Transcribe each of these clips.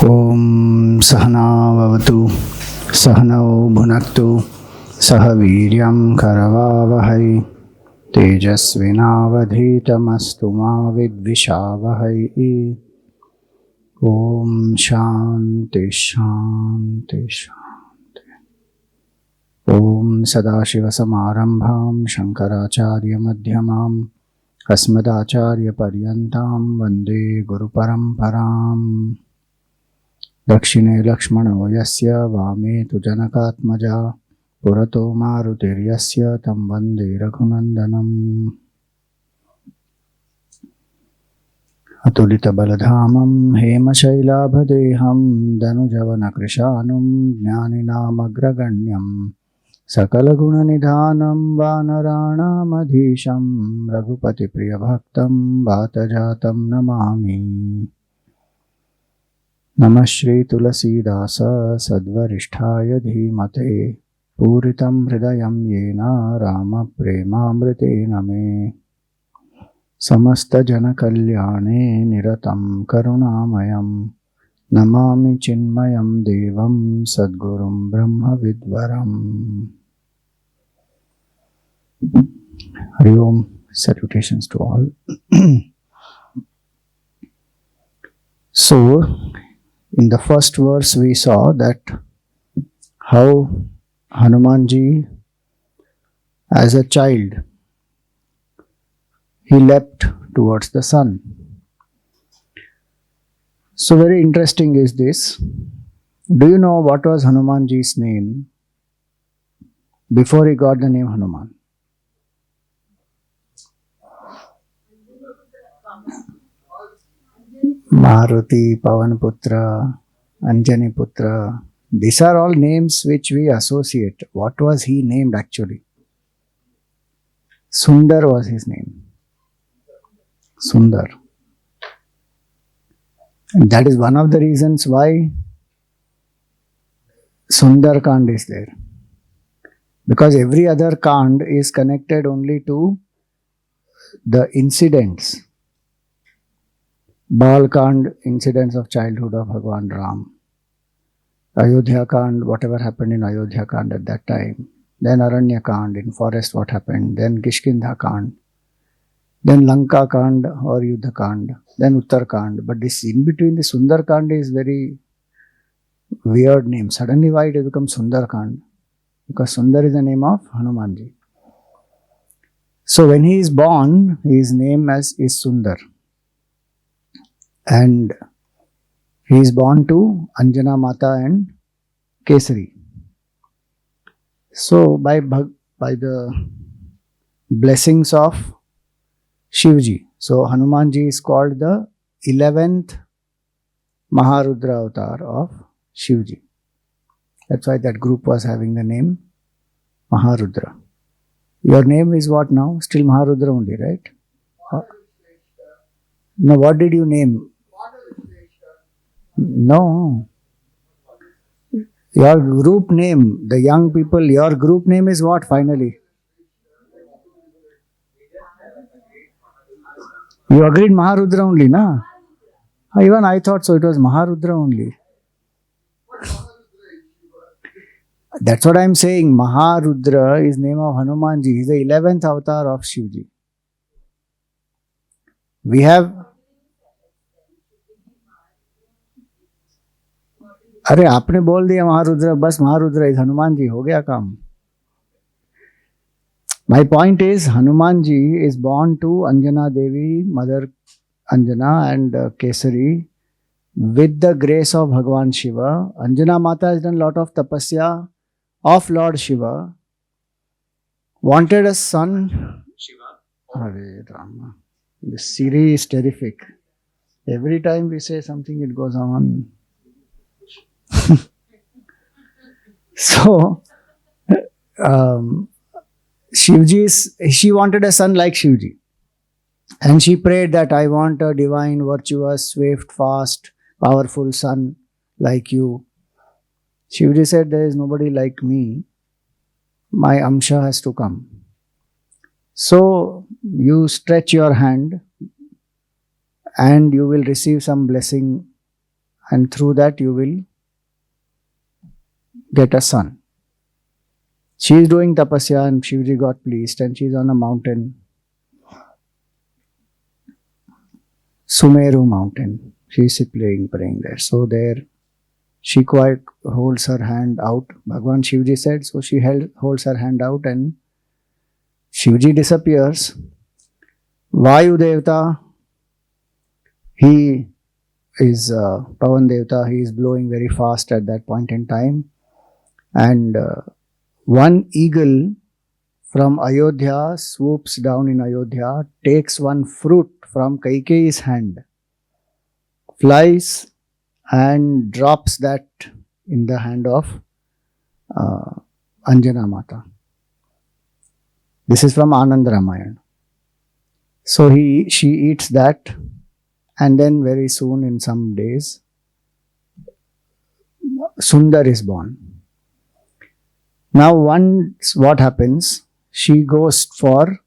ॐ सहना भवतु सहनौ भुनक्तु सह वीर्यं करवावहै तेजस्विनावधीतमस्तु मा विद्विषावहै। ॐ शान्ति शान्ति शान्ति। ॐ सदाशिवसमारम्भां शङ्कराचार्यमध्यमाम् अस्मदाचार्यपर्यन्तां वन्दे गुरुपरम्पराम्। दक्षिणे लक्ष्मणो यस्य वामे तु जनकात्मजा पुरतो मारुतिर्यस्य तं वन्दे रघुनन्दनम्। अतुलितबलधामं हेमशैलाभदेहं दनुजवनकृशानुं ज्ञानिनामग्रगण्यं सकलगुणनिधानं वानराणामधीशं रघुपतिप्रियभक्तं वातजातं नमामि। नमः श्री तुलसीदास सद्वरिष्ठाय धीमते पूरितं हृदयं येन रामप्रेमामृतेन मे समस्तजनकल्याणे निरतं करुणामयं नमामि चिन्मयं देवं सद्गुरुं ब्रह्मविद्वरम्। हरि ओम, salutations to all. So, in the first verse we saw that how Hanumanji, as a child, he leapt towards the sun. So very interesting is this. Do you know what was Hanumanji's name before he got the name Hanuman? Maruti, Pavanputra, Anjaniputra. These are all names which we associate. What was he named actually? Sundar was his name. Sundar. And that is one of the reasons why Sundar Kand is there. Because every other Kand is connected only to the incidents. Bal Kand, incidents of childhood of Bhagwan Ram. Ayodhya Kand, whatever happened in Ayodhya Kand at that time. Then Aranya Kand, in forest what happened. Then Kishkindha Kand. Then Lanka Kand or Yuddha Kand. Then Uttar Kand. But this in between, the Sundar Kand is very weird name. Suddenly why it has become Sundar Kand? Because Sundar is the name of Hanumanji. So when he is born, his name is Sundar. And he is born to Anjana Mata and Kesari. So by the blessings of Shivji, so Hanumanji is called the 11th Maharudra avatar of Shivji. That's why that group was having the name Maharudra. Your name is what now? Still Maharudra only, right? No, what did you name? No. Your group name, the young people, your group name is what finally? You agreed Maharudra only, na? Even I thought so, it was Maharudra only. That's what I am saying. Maharudra is name of Hanumanji. He is the 11th avatar of Shivji. We have... अरे आपने बोल दिया महारुद्र, बस Maharudra is Hanuman ji, हो गया काम. My point is, Hanuman ji is born to Anjana Devi, Mother Anjana and Kesari with the grace of Bhagwan Shiva. Anjana Mata has done a lot of tapasya of Lord Shiva, wanted a son. Hare Rama. This series is terrific. Every time we say something, it goes on. So, she wanted a son like Shivji. And she prayed that I want a divine, virtuous, swift, fast, powerful son like you. Shivji said, there is nobody like me. My Amsha has to come. So, you stretch your hand and you will receive some blessing and through that you will get a son. She is doing tapasya and Shivji got pleased, and she is on a mountain, Sumeru mountain. She is praying there. So there she quite holds her hand out. Bhagwan Shivji said, so she holds her hand out and Shivji disappears. Vayu Devta, he is Pavan Devta, he is blowing very fast at that point in time. And one eagle from Ayodhya swoops down in Ayodhya, takes one fruit from Kaikeyi's hand, flies and drops that in the hand of Anjana Mata. This is from Anand Ramayana. So she eats that, and then very soon, in some days, Sundar is born. Now once what happens, she goes for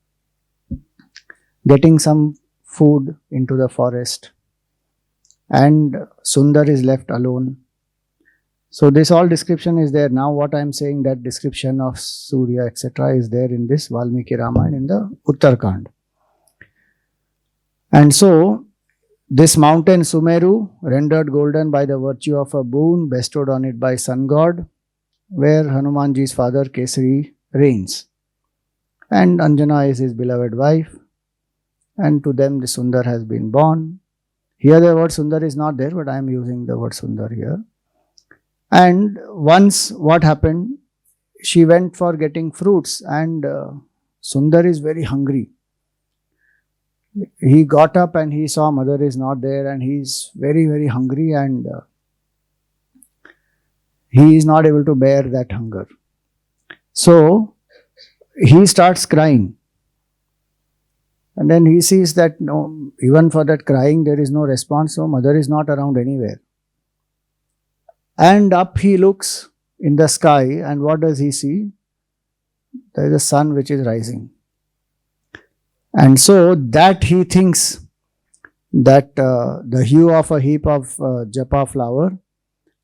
getting some food into the forest, and Sundar is left alone. So this all description is there. Now what I am saying, that description of Surya etc. is there in this Valmiki Ramayana in the Uttarkand. And so this mountain Sumeru, rendered golden by the virtue of a boon bestowed on it by sun god, where Hanumanji's father Kesari reigns. And Anjana is his beloved wife, and to them the Sundar has been born. Here the word Sundar is not there, but I am using the word Sundar here. And once what happened, she went for getting fruits, and Sundar is very hungry. He got up and he saw mother is not there, and he is very, very hungry, and he is not able to bear that hunger. So he starts crying. And then he sees that no, even for that crying there is no response, so mother is not around anywhere. And up he looks in the sky, and what does he see? There is a sun which is rising. And so that he thinks that the hue of a heap of japa flower,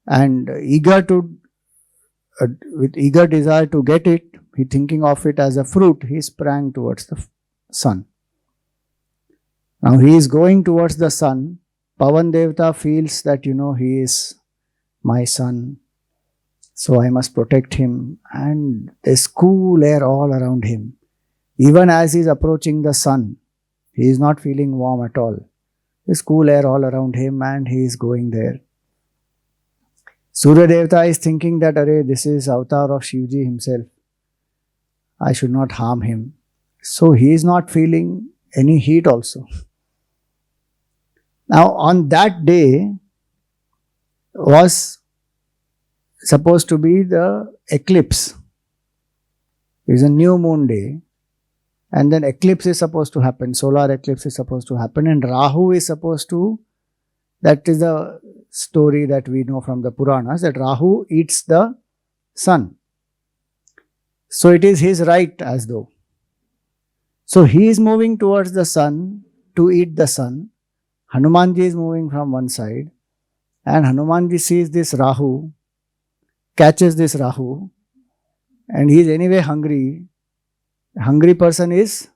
and with eager desire to get it, he thinking of it as a fruit, he sprang towards the sun. Now he is going towards the sun. Pavan Devta feels that, he is my son, so I must protect him, and there's cool air all around him. Even as he is approaching the sun, he is not feeling warm at all. There's cool air all around him, and he is going there. Surya Devta is thinking that, this is avatar of Shivji himself. I should not harm him. So he is not feeling any heat also. Now on that day was supposed to be the eclipse. It is a new moon day, and then eclipse is supposed to happen. Solar eclipse is supposed to happen, and Rahu is supposed to, that is the story that we know from the Puranas, that Rahu eats the sun. So it is his right as though. So he is moving towards the sun to eat the sun. Hanumanji is moving from one side, and Hanumanji sees this Rahu, catches this Rahu, and he is anyway hungry. Hungry person is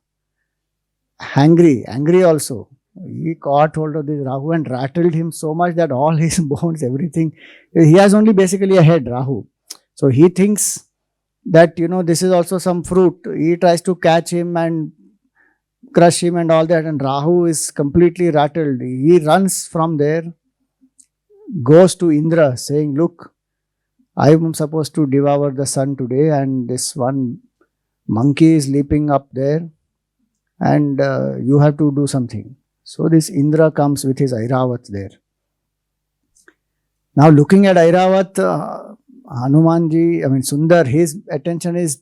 angry also. He caught hold of this Rahu and rattled him so much that all his bones, everything, he has only basically a head, Rahu. So he thinks that, this is also some fruit. He tries to catch him and crush him and all that, and Rahu is completely rattled. He runs from there, goes to Indra saying, look, I am supposed to devour the sun today, and this one monkey is leaping up there, and you have to do something. So this Indra comes with his Airavat there. Now looking at Airavat, Sundar, his attention is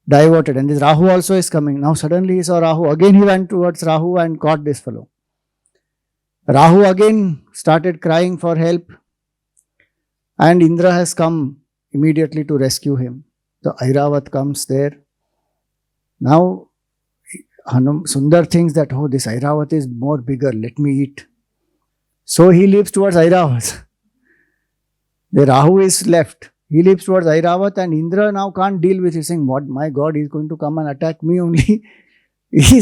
diverted, and this Rahu also is coming. Now suddenly he saw Rahu. Again he went towards Rahu and caught this fellow. Rahu again started crying for help, and Indra has come immediately to rescue him. The Airavat comes there. Now Sundar thinks that, this Airavat is more bigger, let me eat. So he leaps towards Airavat. The Rahu is left. He leaps towards Airavat, and Indra now can't deal with it, saying, "What, my God, he's going to come and attack me only." He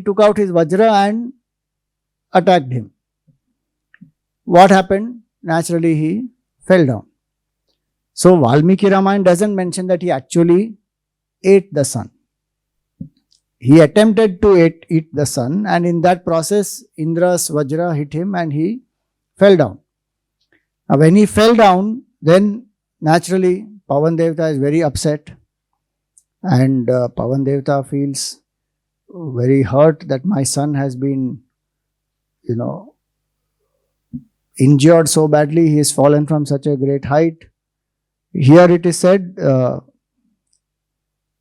took out his Vajra and attacked him. What happened? Naturally, he fell down. So Valmiki Ramayana doesn't mention that he actually ate the sun. He attempted to eat the sun, and in that process, Indra's Vajra hit him and he fell down. Now, when he fell down, then naturally Pavan Devata is very upset, and Pavan Devata feels very hurt that my son has been, injured so badly. He has fallen from such a great height. Here it is said,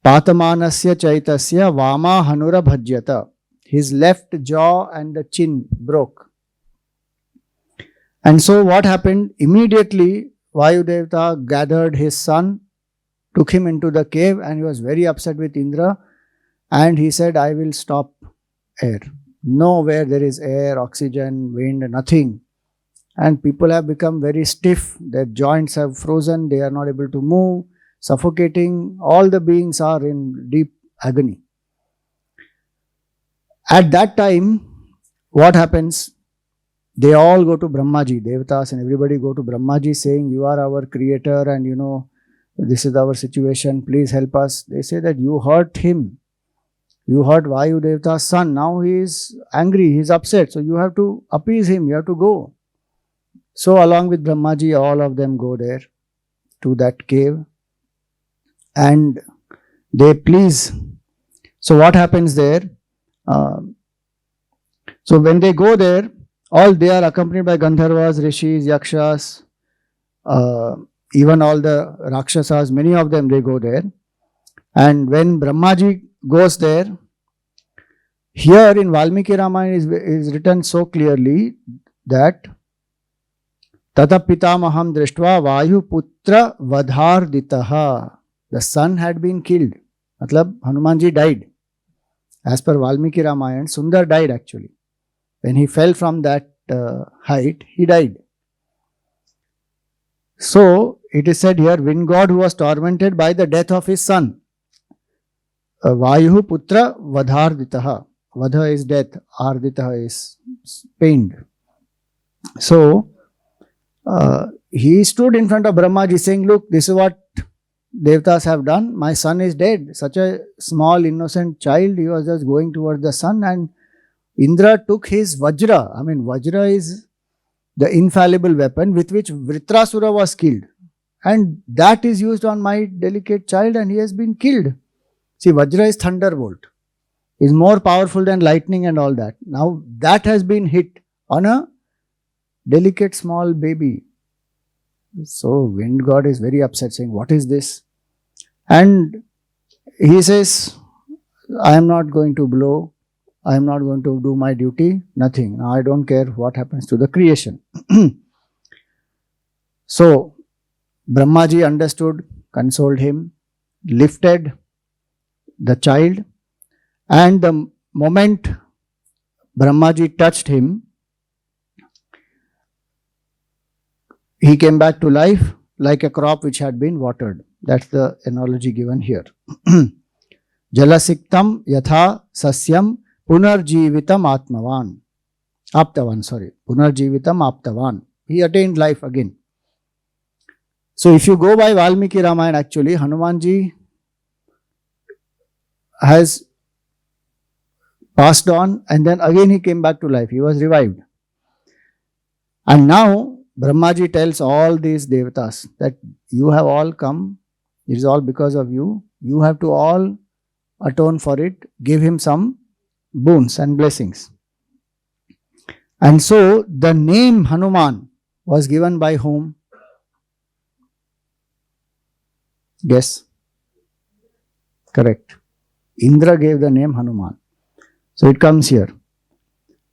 Patamanasya Chaitasya Vama Hanura Bhajyata. His left jaw and the chin broke. And so what happened? Immediately Vayu Devata gathered his son, took him into the cave, and he was very upset with Indra, and he said, I will stop air. Nowhere there is air, oxygen, wind, nothing. And people have become very stiff, their joints have frozen, they are not able to move, suffocating. All the beings are in deep agony. At that time, what happens? They all go to Brahmaji, Devatas and everybody go to Brahmaji saying, you are our creator and this is our situation, please help us. They say that you hurt him. You hurt Vayu Devata's son. Now he is angry, he is upset. So you have to appease him, you have to go. So along with Brahmaji, all of them go there to that cave and they please. So what happens there? So when they go there, all they are accompanied by Gandharvas, Rishis, Yakshas, even all the Rakshasas, many of them, they go there. And when Brahmaji goes there, here in Valmiki Ramayana is written so clearly that Tata Pitamaham Drishtva Vayu Putra Vadharditaha. The son had been killed. Matlab, Hanumanji died. As per Valmiki Ramayana, Sundar died actually. When he fell from that height, he died. So, it is said here, wind god who was tormented by the death of his son. Vayuhu Putra Vadharditaha. Vadha is death, Arditaha is pained. So, he stood in front of Brahmaji saying, look, this is what Devatas have done. My son is dead. Such a small innocent child, he was just going towards the sun, and Indra took his Vajra. I mean, Vajra is the infallible weapon with which Vritrasura was killed. And that is used on my delicate child and he has been killed. See, Vajra is thunderbolt. Is more powerful than lightning and all that. Now, that has been hit on a delicate small baby. So, wind god is very upset saying, what is this? And he says, I am not going to blow. I am not going to do my duty. Nothing. Now, I don't care what happens to the creation. So, Brahmaji understood, consoled him, lifted the child, and the moment Brahmaji touched him, he came back to life like a crop which had been watered. That's the analogy given here. Jalasiktam yatha sasyam punarjivitam atmavan. Aptavan, sorry. Punarjivitam aptavan. He attained life again. So if you go by Valmiki Ramayana, actually, Hanumanji has passed on and then again he came back to life. He was revived. And now Brahmaji tells all these devatas that you have all come, it is all because of you. You have to all atone for it, give him some boons and blessings. And so the name Hanuman was given by whom? Guess. Correct. Indra gave the name Hanuman. So it comes here.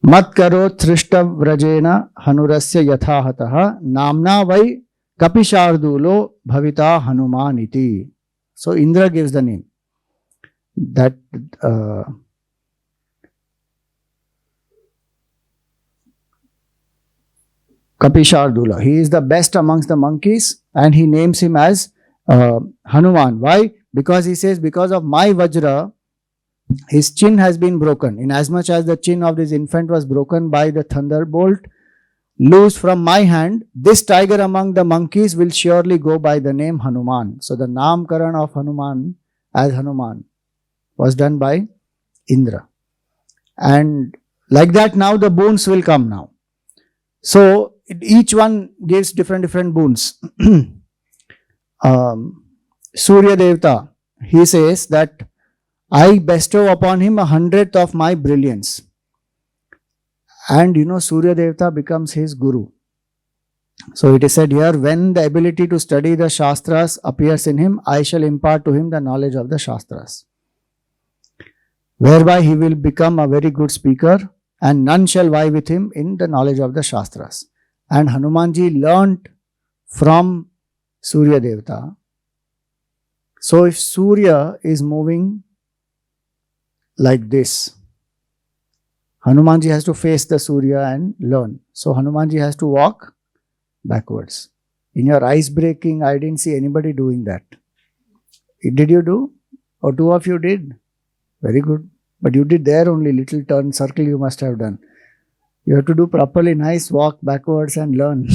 Mat karo thrishtav vrajena hanurasya yathahataha namna vai kapishardulo bhavita hanumaniti. So Indra gives the name. That Kapishardula. He is the best amongst the monkeys, and he names him as Hanuman. Why? Because he says, because of my Vajra, his chin has been broken. Inasmuch as the chin of this infant was broken by the thunderbolt loose from my hand, this tiger among the monkeys will surely go by the name Hanuman. So the Namkaran of Hanuman as Hanuman was done by Indra. And like that, now the boons will come now. So each one gives different boons. Surya Devta, he says that I bestow upon him 100th of my brilliance. And Surya Devta becomes his guru. So it is said here, when the ability to study the Shastras appears in him, I shall impart to him the knowledge of the Shastras, whereby he will become a very good speaker, and none shall vie with him in the knowledge of the Shastras. And Hanumanji learnt from Surya Devta. So if Surya is moving like this, Hanumanji has to face the Surya and learn. So Hanumanji has to walk backwards. In your ice breaking, I didn't see anybody doing that. Did you do? Or two of you did? Very good. But you did there only, little turn, circle you must have done. You have to do properly nice walk backwards and learn.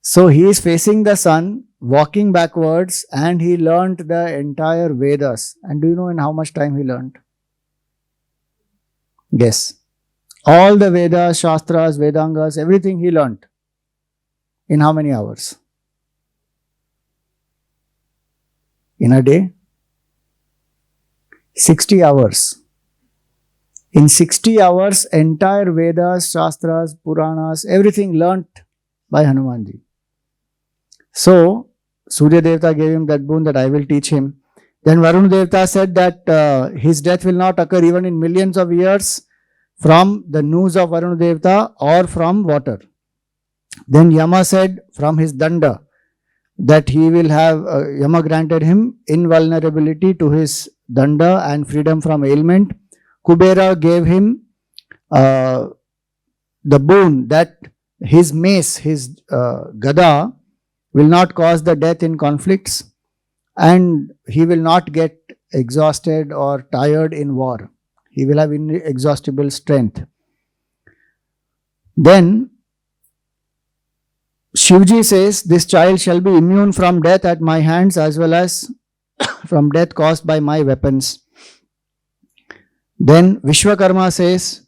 So he is facing the sun, walking backwards, and he learnt the entire Vedas. And do you know in how much time he learnt? Guess. All the Vedas, Shastras, Vedangas, everything he learnt. In how many hours? In a day? 60 hours. In 60 hours, entire Vedas, Shastras, Puranas, everything learnt by Hanumanji. So, Surya Devta gave him that boon that I will teach him. Then Varuna Devta said that his death will not occur even in millions of years from the noose of Varuna Devta or from water. Then Yama said from his danda that he will have, Yama granted him invulnerability to his danda and freedom from ailment. Kubera gave him the boon that his mace, his gada, will not cause the death in conflicts, and he will not get exhausted or tired in war. He will have inexhaustible strength. Then Shivji says, this child shall be immune from death at my hands as well as from death caused by my weapons. Then Vishwakarma says,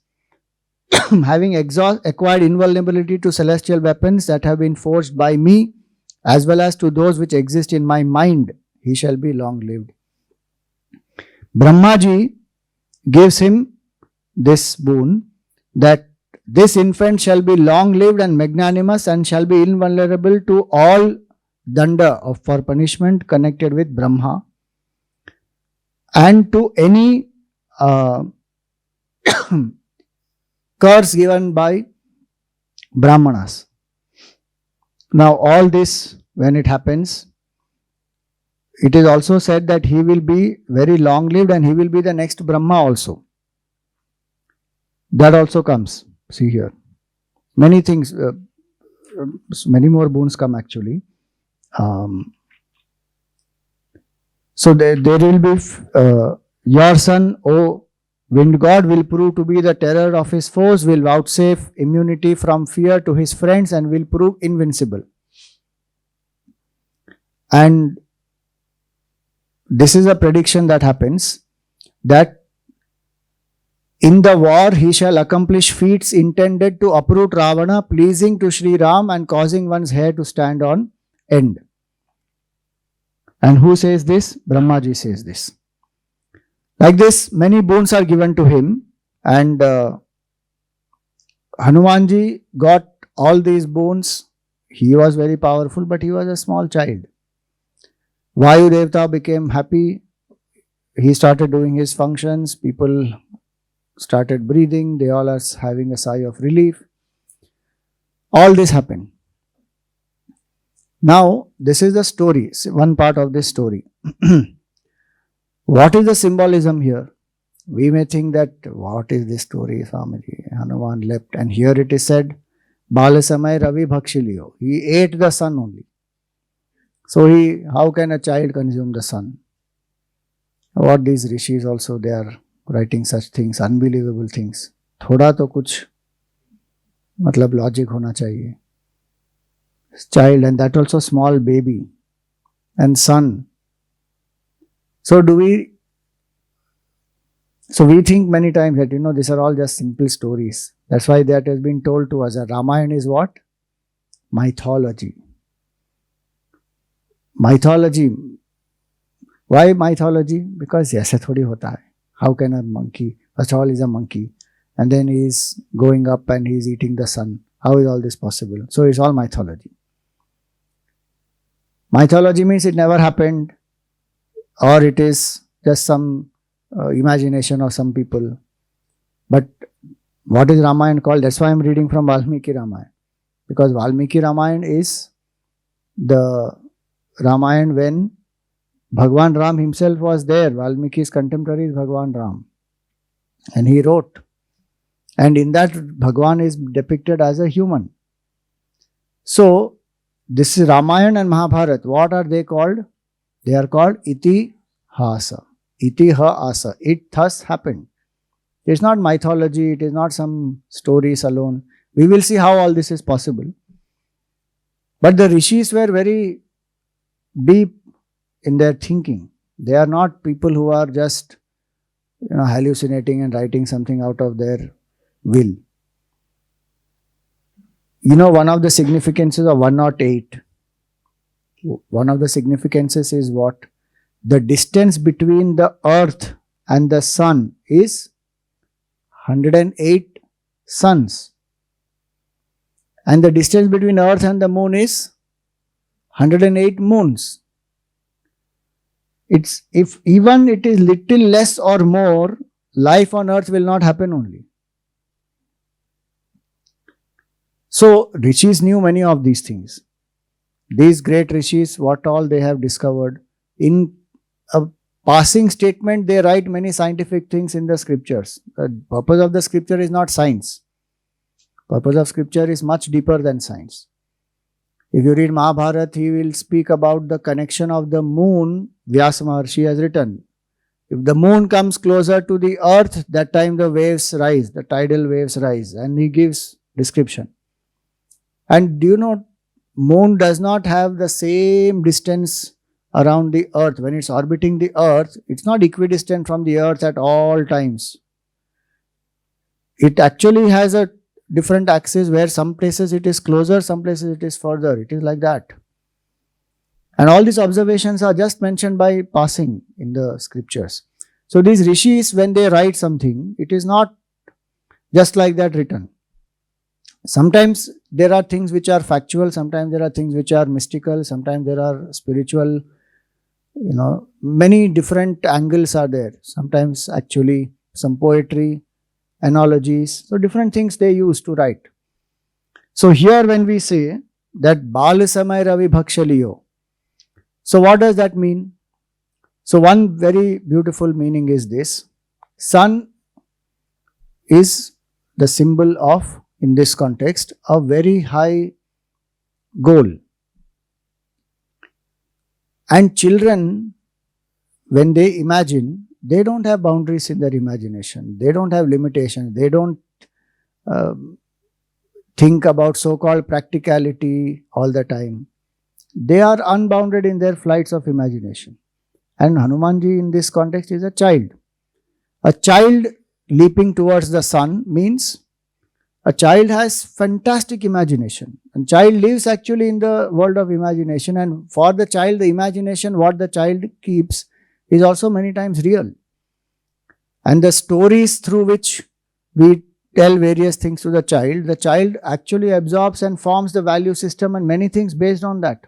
having acquired invulnerability to celestial weapons that have been forged by me as well as to those which exist in my mind, he shall be long lived. Brahmaji gives him this boon that this infant shall be long lived and magnanimous and shall be invulnerable to all danda for punishment connected with Brahma and to any curse given by Brahmanas. Now all this, when it happens, it is also said that he will be very long lived and he will be the next Brahma also. That also comes. See here. Many things, many more boons come actually. So there will be, your son, O wind god, will prove to be the terror of his foes, will vouchsafe immunity from fear to his friends and will prove invincible. And this is a prediction that happens, that in the war he shall accomplish feats intended to uproot Ravana, pleasing to Sri Ram and causing one's hair to stand on end. And who says this? Brahmaji says this. Like this, many boons are given to him, and Hanumanji got all these boons. He was very powerful, but he was a small child. Vayu Devta became happy. He started doing his functions. People started breathing. They all are having a sigh of relief. All this happened. Now, this is the story, one part of this story. What is the symbolism here? We may think that what is this story, Swamiji? Hanuman leapt, and here it is said, Balasamay Ravi Bhakshiliyo. He ate the sun only. So how can a child consume the sun? What these rishis also, they are writing such things, unbelievable things. थोड़ा तो कुछ मतलब logic होना चाहिए. Child, and that also small baby and sun. So we think many times that these are all just simple stories. That's why that has been told to us that Ramayana is what? Mythology. Mythology. Why mythology? Because ऐसा थोड़ी होता है. How can a monkey, first of all he's a monkey, and then he's going up and he's eating the sun. How is all this possible? So it's all mythology. Mythology means it never happened, or it is just some imagination of some people. But what is Ramayana called? That's why I'm reading from Valmiki Ramayana. Because Valmiki Ramayana is the Ramayana when Bhagwan Ram himself was there. Valmiki's contemporary is Bhagwan Ram. And he wrote. And in that, Bhagwan is depicted as a human. So, this is Ramayana and Mahabharata. What are they called? They are called Itihasa. Itihasa. It thus happened. It's not mythology. It is not some stories alone. We will see how all this is possible. But the rishis were very deep in their thinking. They are not people who are just hallucinating and writing something out of their will. One of the significances of 108, one of the significances is what? The distance between the earth and the sun is 108 suns. And the distance between earth and the moon is 108 moons. If even it is little less or more, life on earth will not happen only. So, rishis knew many of these things. These great rishis, what all they have discovered. In a passing statement, they write many scientific things in the scriptures. The purpose of the scripture is not science. Purpose of scripture is much deeper than science. If you read Mahabharata, he will speak about the connection of the moon. Vyasa Maharshi has written. If the moon comes closer to the earth, that time the waves rise, the tidal waves rise, and he gives description. And do you know, moon does not have the same distance around the earth. When it's orbiting the earth, it's not equidistant from the earth at all times. It actually has a different axis where some places it is closer, some places it is further. It is like that. And all these observations are just mentioned by passing in the scriptures. So these rishis, when they write something, it is not just like that written. Sometimes there are things which are factual, sometimes there are things which are mystical, sometimes there are spiritual, many different angles are there. Sometimes actually some poetry, analogies, so different things they use to write. So here when we say that Balasamay Ravi Bhakshaliyo, so what does that mean? So one very beautiful meaning is this: sun is the symbol of, in this context, a very high goal. And children, when they imagine, they don't have boundaries in their imagination. They don't have limitations. They don't think about so-called practicality all the time. They are unbounded in their flights of imagination. And Hanumanji in this context is a child. A child leaping towards the sun means a child has fantastic imagination. And child lives actually in the world of imagination, and for the child, the imagination, what the child keeps, is also many times real. And the stories through which we tell various things to the child actually absorbs and forms the value system and many things based on that.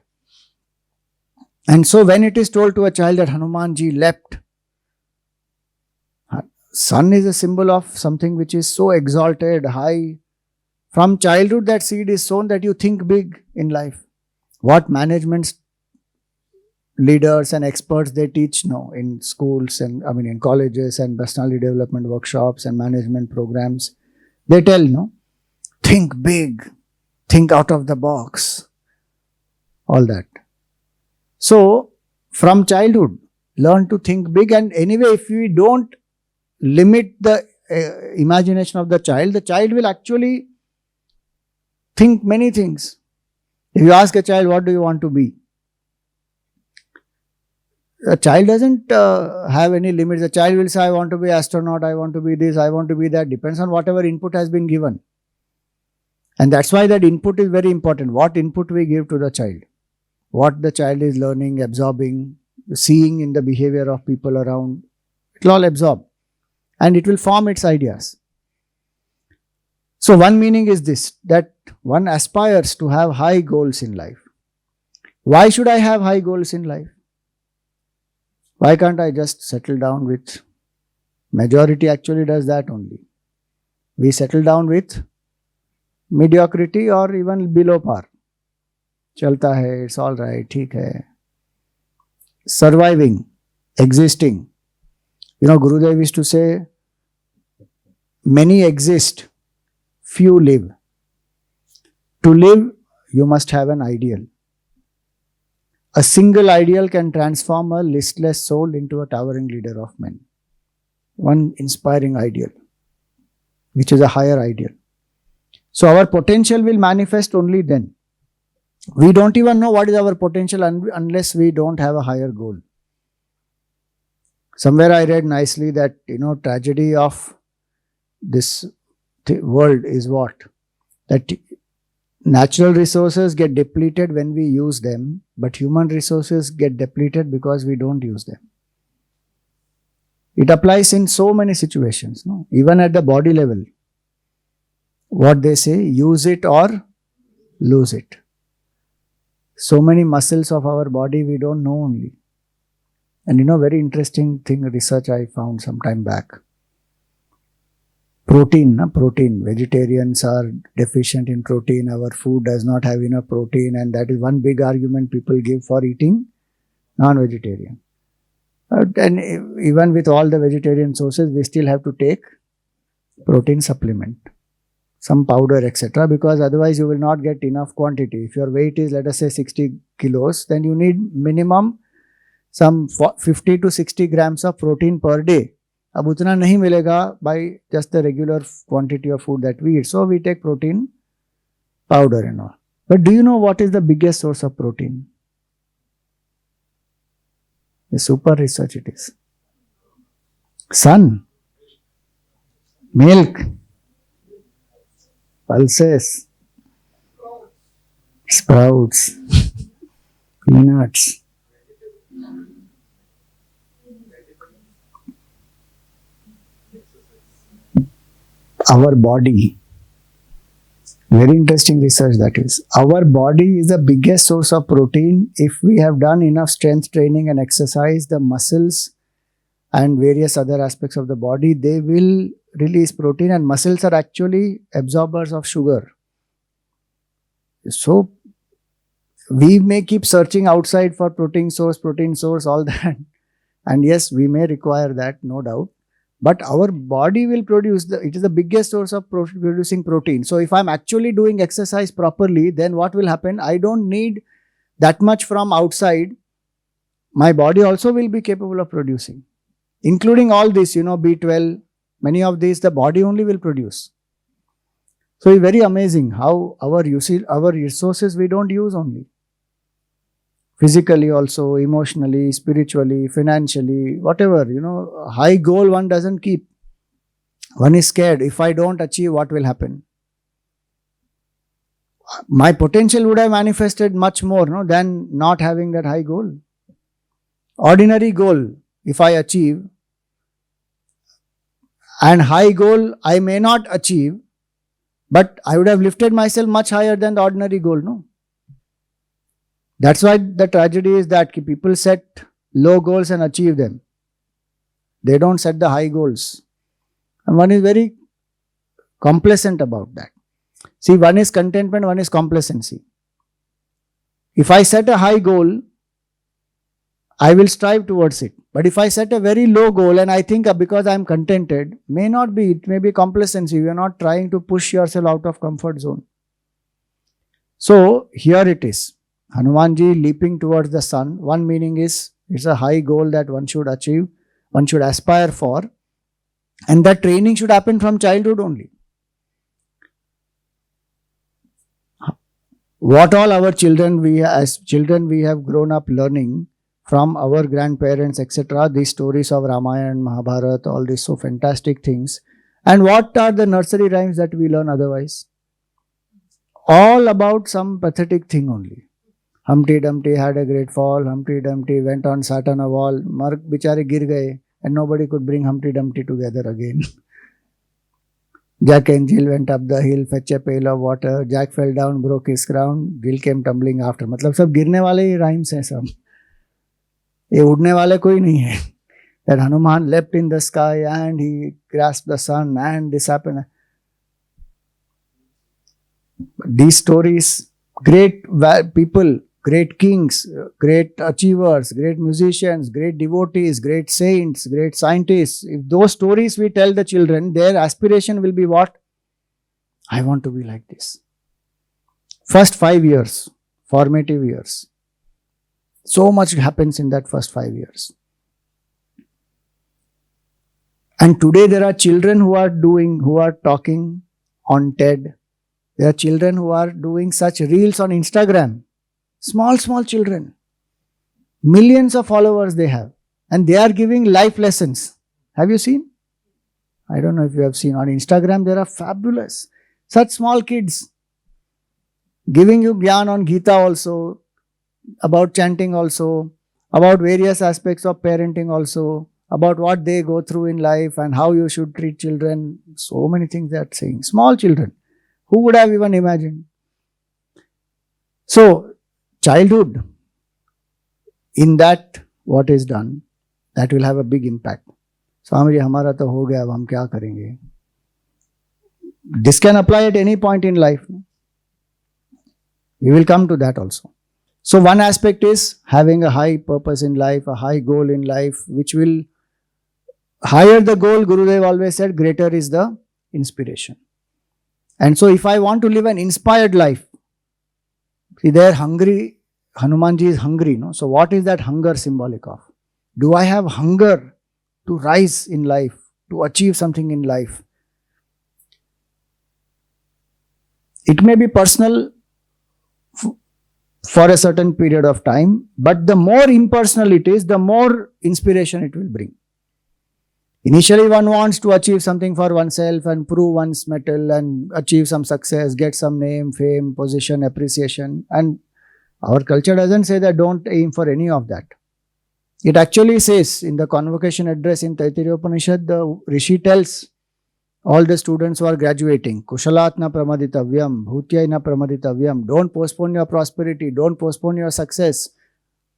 And so when it is told to a child that Hanumanji leapt, sun is a symbol of something which is so exalted, high. From childhood, that seed is sown that you think big in life. What managements leaders and experts, they teach now in schools and in colleges and personality development workshops and management programs. They tell, think big, think out of the box, all that. So from childhood, learn to think big. And anyway, if we don't limit the imagination of the child will actually think many things. If you ask a child, what do you want to be? A child doesn't have any limits. The child will say, I want to be astronaut, I want to be this, I want to be that. Depends on whatever input has been given. And that's why that input is very important. What input we give to the child. What the child is learning, absorbing, seeing in the behavior of people around. It will all absorb. And it will form its ideas. So one meaning is this, that one aspires to have high goals in life. Why should I have high goals in life? Why can't I just settle down with, majority actually does that only. We settle down with mediocrity or even below par. Chalta hai, it's all right, theek hai. Surviving, existing. Gurudev used to say, many exist, few live. To live, you must have an ideal. A single ideal can transform a listless soul into a towering leader of men. One inspiring ideal, which is a higher ideal. So our potential will manifest only then. We don't even know what is our potential unless we don't have a higher goal. Somewhere I read nicely that, tragedy of this world is what? That natural resources get depleted when we use them, but human resources get depleted because we don't use them. It applies in so many situations, even at the body level. What they say, use it or lose it. So many muscles of our body we don't know only. And very interesting thing, research I found some time back. Protein. Vegetarians are deficient in protein. Our food does not have enough protein, and that is one big argument people give for eating non-vegetarian. And even with all the vegetarian sources, we still have to take protein supplement, some powder, etc. Because otherwise you will not get enough quantity. If your weight is, let us say, 60 kilos, then you need minimum some 50 to 60 grams of protein per day. अब उतना नहीं मिलेगा by just the regular quantity of food that we eat. So we take protein powder and all. But do you know what is the biggest source of protein? A super research it is. Sun, milk, pulses, sprouts, peanuts. Our body, very interesting research that is. Our body is the biggest source of protein. If we have done enough strength training and exercise, the muscles and various other aspects of the body, they will release protein, and muscles are actually absorbers of sugar. So we may keep searching outside for protein source, all that. And yes, we may require that, no doubt. But our body will produce, it is the biggest source of producing protein. So if I'm actually doing exercise properly, then what will happen? I don't need that much from outside. My body also will be capable of producing. Including all this, B12, many of these, the body only will produce. So it's very amazing how our resources we don't use only. Physically also, emotionally, spiritually, financially, whatever, high goal one doesn't keep. One is scared. If I don't achieve, what will happen? My potential would have manifested much more than not having that high goal. Ordinary goal, if I achieve, and high goal I may not achieve, but I would have lifted myself much higher than the ordinary goal, no? That's why the tragedy is that people set low goals and achieve them. They don't set the high goals. And one is very complacent about that. See, one is contentment, one is complacency. If I set a high goal I will strive towards it. But if I set a very low goal and I think because I am contented, may not be, it may be complacency. You are not trying to push yourself out of comfort zone. So here it is. Hanumanji leaping towards the sun. One meaning is it's a high goal that one should achieve, one should aspire for. And that training should happen from childhood only. What all our children, as children, we have grown up learning from our grandparents, etc. These stories of Ramayana, Mahabharata, all these so fantastic things. And what are the nursery rhymes that we learn otherwise? All about some pathetic thing only. Humpty Dumpty had a great fall. Humpty Dumpty went on sat on a wall. Mark bichare gir gaye, and nobody could bring Humpty Dumpty together again. Jack and Jill went up the hill, fetch a pail of water. Jack fell down, broke his crown. Jill came tumbling after. मतलब सब गिरने वाले ही rhymes हैं सब. ये उड़ने वाले कोई नहीं है. That Hanuman leapt in the sky and he grasped the sun and this happened. These stories, great people, great kings, great achievers, great musicians, great devotees, great saints, great scientists. If those stories we tell the children, their aspiration will be what? I want to be like this. First 5 years, formative years. So much happens in that first 5 years. And today there are children who are talking on TED. There are children who are doing such reels on Instagram. Small children. Millions of followers they have. And they are giving life lessons. Have you seen? I don't know if you have seen. On Instagram, there are fabulous. Such small kids. Giving you gyan on Gita also. About chanting also. About various aspects of parenting also. About what they go through in life and how you should treat children. So many things they are saying. Small children. Who would have even imagined? So, childhood, in that what is done, that will have a big impact. Swami ji, hamara to ho gaya, ab hum kya karenge? This can apply at any point in life. We will come to that also. So one aspect is having a high purpose in life, a high goal in life, which will, higher the goal, Gurudev always said, greater is the inspiration. And so if I want to live an inspired life, see, they are hungry. Hanumanji is hungry, no? So what is that hunger symbolic of? Do I have hunger to rise in life, to achieve something in life? It may be personal for a certain period of time, but the more impersonal it is, the more inspiration it will bring. Initially, one wants to achieve something for oneself and prove one's mettle and achieve some success, get some name, fame, position, appreciation. And our culture doesn't say that don't aim for any of that. It actually says in the convocation address in Taittiriya Upanishad, the Rishi tells all the students who are graduating, Kushalat na pramaditavyam, bhutyai na pramaditavyam. Don't postpone your prosperity, don't postpone your success.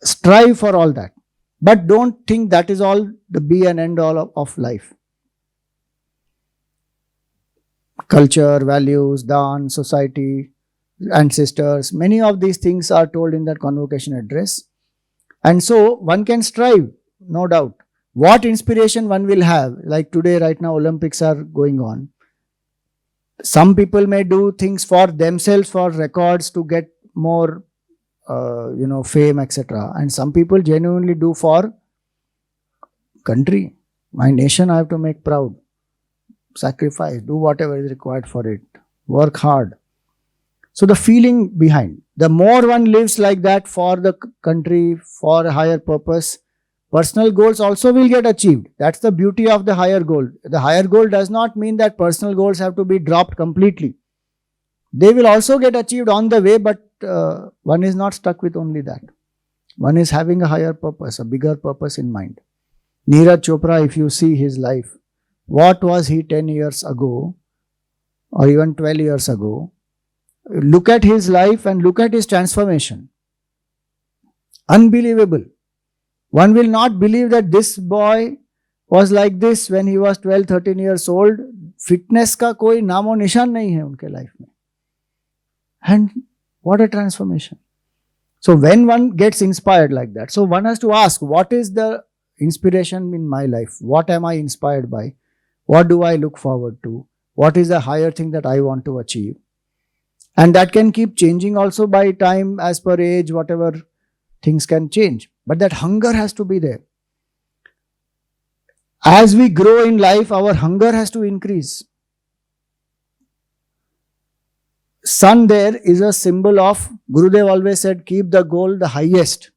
Strive for all that. But don't think that is all the be and end all of life. Culture, values, dance, society, ancestors, many of these things are told in that convocation address. And so one can strive, no doubt. What inspiration one will have, like today, right now, Olympics are going on. Some people may do things for themselves, for records to get more fame, etc. And some people genuinely do for country. My nation I have to make proud. Sacrifice, do whatever is required for it. Work hard. So the feeling behind, the more one lives like that for the country, for a higher purpose, personal goals also will get achieved. That's the beauty of the higher goal. The higher goal does not mean that personal goals have to be dropped completely. They will also get achieved on the way, but one is not stuck with only that. One is having a higher purpose, a bigger purpose in mind. Neeraj Chopra, if you see his life, what was he 10 years ago or even 12 years ago? Look at his life and look at his transformation. Unbelievable. One will not believe that this boy was like this when he was 12, 13 years old. Fitness का कोई नामो निशान नहीं है उनके life में. And what a transformation. So when one gets inspired like that, so one has to ask, what is the inspiration in my life? What am I inspired by? What do I look forward to? What is the higher thing that I want to achieve? And that can keep changing also by time, as per age, whatever things can change. But that hunger has to be there. As we grow in life, our hunger has to increase. Sun there is a symbol of, Gurudev always said, keep the goal the highest.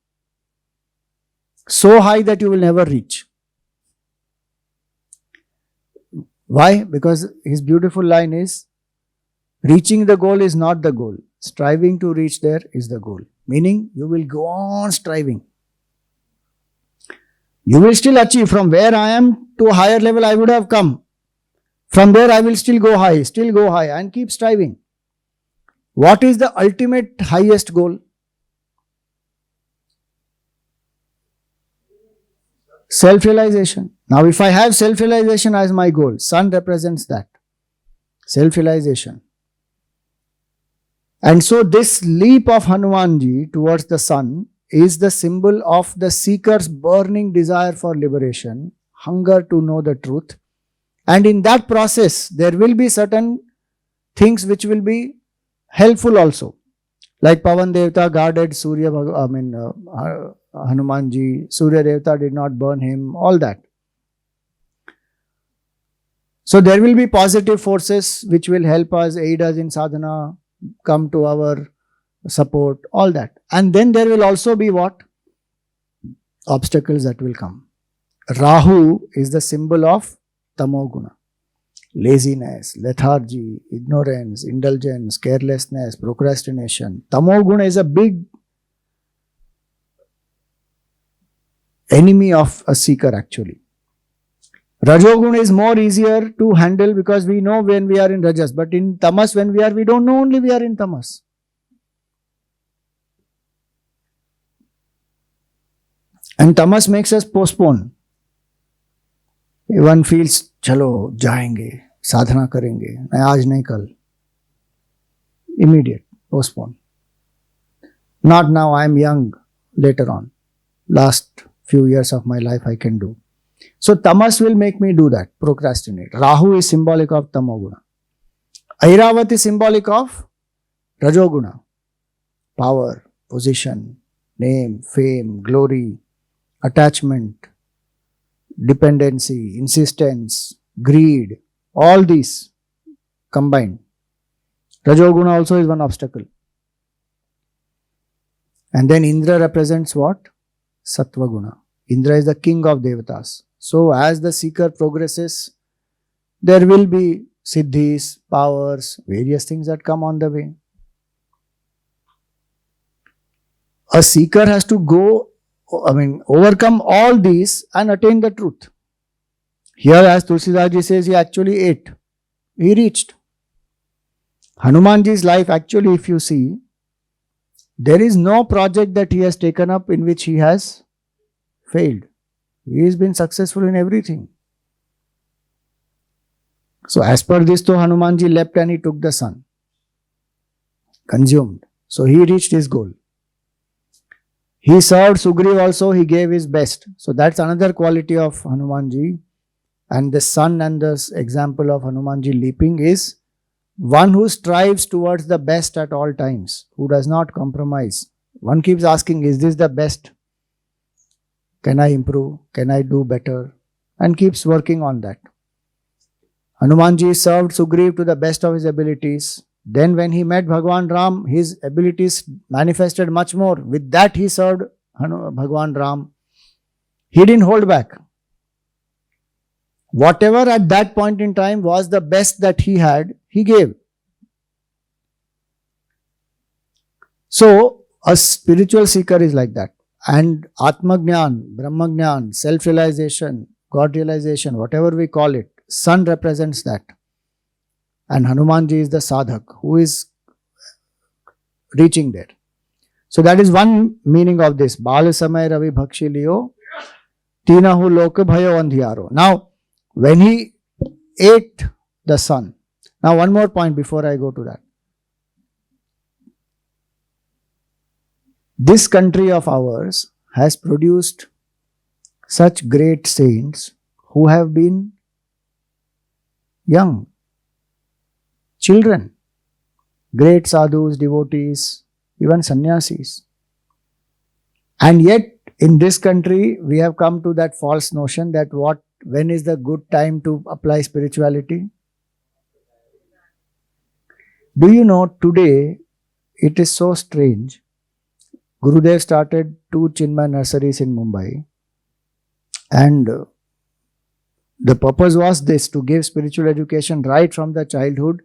So high that you will never reach. Why? Because his beautiful line is, reaching the goal is not the goal. Striving to reach there is the goal. Meaning, you will go on striving. You will still achieve. From where I am to a higher level I would have come. From there I will still go high and keep striving. What is the ultimate highest goal? Self-realization. Now if I have self-realization as my goal, sun represents that. Self-realization. And so this leap of Hanumanji towards the sun is the symbol of the seeker's burning desire for liberation, hunger to know the truth. And in that process, there will be certain things which will be helpful also. Like Pavan Devta guarded Hanumanji, Surya Devta did not burn him, all that. So there will be positive forces which will help us, aid us in sadhana, come to our support, all that. And then there will also be what? Obstacles that will come. Rahu is the symbol of tamoguna. Laziness, lethargy, ignorance, indulgence, carelessness, procrastination. Tamoguna is a big enemy of a seeker actually. Rajoguna is more easier to handle because we know when we are in Rajas. But in Tamas, when we don't know only we are in Tamas. And Tamas makes us postpone. One feels, chalo, jayenge, sadhana karenge, aaj nahi kal. Immediate, postpone. Not now, I am young, later on. Last few years of my life I can do. So tamas will make me do that, procrastinate. Rahu is symbolic of tamoguna. Airavat is symbolic of rajoguna. Power, position, name, fame, glory, attachment, dependency, insistence, greed, all these combined. Rajoguna also is one obstacle. And then Indra represents what? Sattvaguna. Indra is the king of devatas. So as the seeker progresses, there will be siddhis, powers, various things that come on the way. A seeker has to overcome all these and attain the truth. Here, as Tulsidas says, he actually ate. He reached. Hanumanji's life, actually, if you see, there is no project that he has taken up in which he has failed. He has been successful in everything. So as per this, though, Hanumanji leapt and he took the sun. Consumed. So he reached his goal. He served Sugriv also, he gave his best. So that's another quality of Hanumanji. And the sun and the example of Hanumanji leaping is one who strives towards the best at all times, who does not compromise. One keeps asking, is this the best? Can I improve? Can I do better? And keeps working on that. Hanumanji served Sugriv to the best of his abilities. Then when he met Bhagwan Ram, his abilities manifested much more. With that he served Bhagwan Ram. He didn't hold back. Whatever at that point in time was the best that he had, he gave. So a spiritual seeker is like that. And Atmagnan, Brahmagnan, self-realization, God realization, whatever we call it, sun represents that. And Hanumanji is the sadhak who is reaching there. So that is one meaning of this. Bal samay ravi bhakshi liyo, tinahu lok bhayo andhiyaro. Now, when he ate the sun. Now, one more point before I go to that. This country of ours has produced such great saints who have been young, children, great sadhus, devotees, even sannyasis. And yet, in this country, we have come to that false notion that when is the good time to apply spirituality? Do you know, today it is so strange. Gurudev started 2 Chinmaya nurseries in Mumbai, and the purpose was this, to give spiritual education right from the childhood.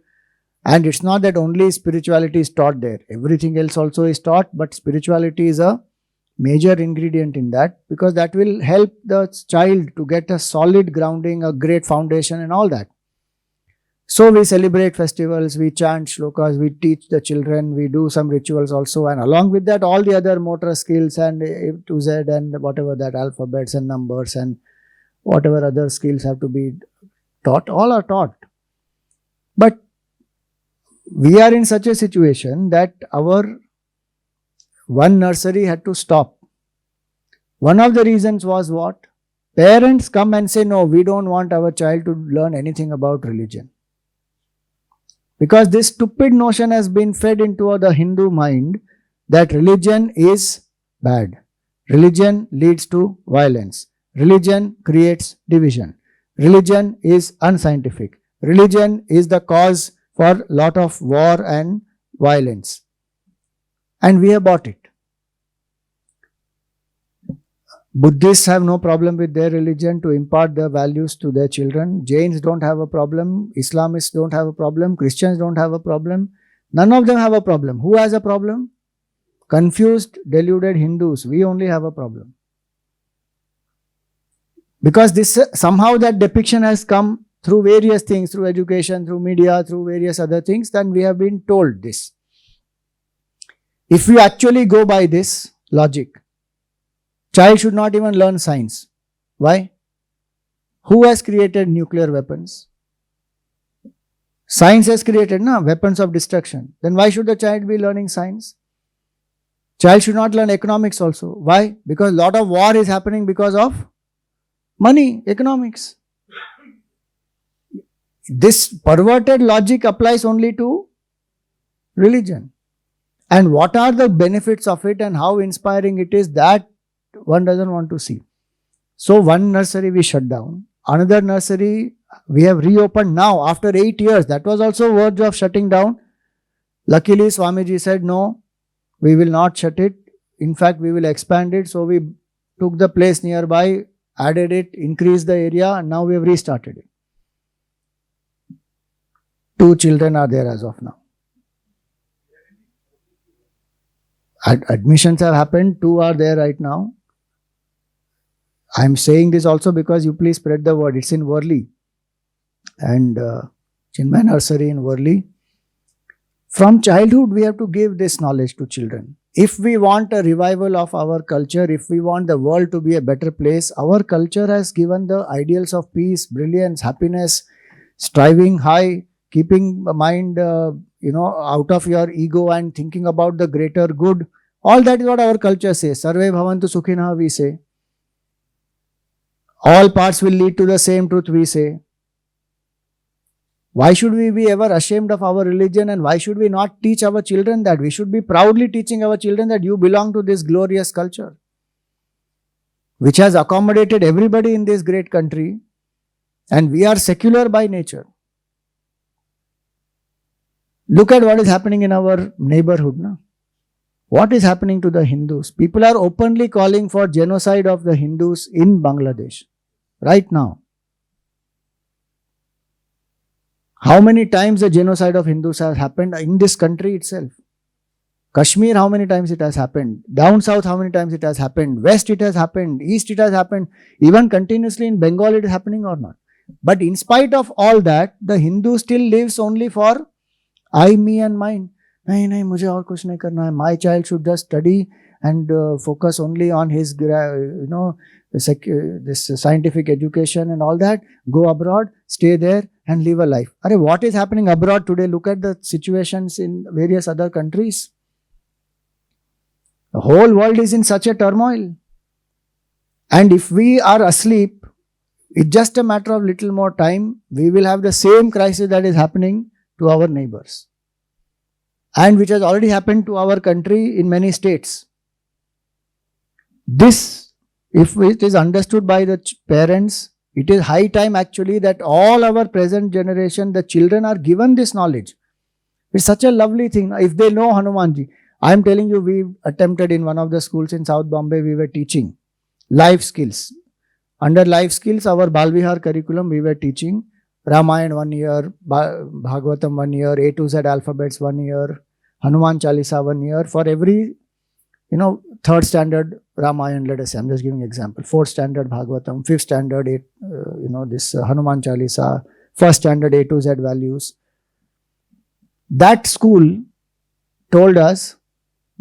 And it's not that only spirituality is taught there, everything else also is taught, but spirituality is a major ingredient in that, because that will help the child to get a solid grounding, a great foundation and all that. So we celebrate festivals, we chant shlokas, we teach the children, we do some rituals also, and along with that all the other motor skills and A to Z and whatever that alphabets and numbers and whatever other skills have to be taught, all are taught. But we are in such a situation that our one nursery had to stop. One of the reasons was what? Parents come and say, no, we don't want our child to learn anything about religion. Because this stupid notion has been fed into the Hindu mind that religion is bad. Religion leads to violence. Religion creates division. Religion is unscientific. Religion is the cause for a lot of war and violence. And we have bought it. Buddhists have no problem with their religion to impart their values to their children. Jains don't have a problem. Islamists don't have a problem. Christians don't have a problem. None of them have a problem. Who has a problem? Confused, deluded Hindus. We only have a problem. Because this somehow that depiction has come through various things, through education, through media, through various other things, then we have been told this. If we actually go by this logic, child should not even learn science. Why? Who has created nuclear weapons? Science has created weapons of destruction. Then why should the child be learning science? Child should not learn economics also. Why? Because a lot of war is happening because of money, economics. This perverted logic applies only to religion. And what are the benefits of it and how inspiring it is, that one doesn't want to see. So one nursery we shut down. Another nursery we have reopened now after 8 years. That was also verge of shutting down. Luckily Swamiji said, no, we will not shut it. In fact, we will expand it. So we took the place nearby, added it, increased the area, and now we have restarted it. 2 children are there as of now. Admissions have happened. 2 are there right now. I am saying this also because you please spread the word. It's in Worli. And Chinmaya Nursery in Worli. From childhood, we have to give this knowledge to children. If we want a revival of our culture, if we want the world to be a better place, our culture has given the ideals of peace, brilliance, happiness, striving high, keeping mind out of your ego and thinking about the greater good. All that is what our culture says. Sarve bhavantu sukhina, we say. All paths will lead to the same truth, we say. Why should we be ever ashamed of our religion, and why should we not teach our children that? We should be proudly teaching our children that you belong to this glorious culture, which has accommodated everybody in this great country, and we are secular by nature. Look at what is happening in our neighborhood now. What is happening to the Hindus? People are openly calling for genocide of the Hindus in Bangladesh right now. How many times the genocide of Hindus has happened in this country itself? Kashmir, how many times it has happened? Down south, how many times it has happened? West, it has happened. East, it has happened. Even continuously in Bengal, it is happening or not. But in spite of all that, the Hindu still lives only for I, me and mine. नहीं मुझे और कुछ नहीं करना है. My child should just study and focus only on his this scientific education and all that. Go abroad, stay there and live a life. What is happening abroad today? Look at the situations in various other countries. The whole world is in such a turmoil. And if we are asleep, it's just a matter of little more time, we will have the same crisis that is happening to our neighbors. And which has already happened to our country in many states. This, if it is understood by the parents, it is high time actually that all our present generation, the children are given this knowledge. It's such a lovely thing. If they know Hanumanji, I am telling you, we attempted in one of the schools in South Bombay, we were teaching life skills. Under life skills, our Balvihar curriculum, we were teaching Ramayana 1 year, Bhagavatam 1 year, A to Z alphabets 1 year, Hanuman Chalisa 1 year. For every, third standard Ramayana, let us say, I'm just giving example, 4th standard Bhagavatam, 5th standard, this Hanuman Chalisa, 1st standard A to Z values. That school told us,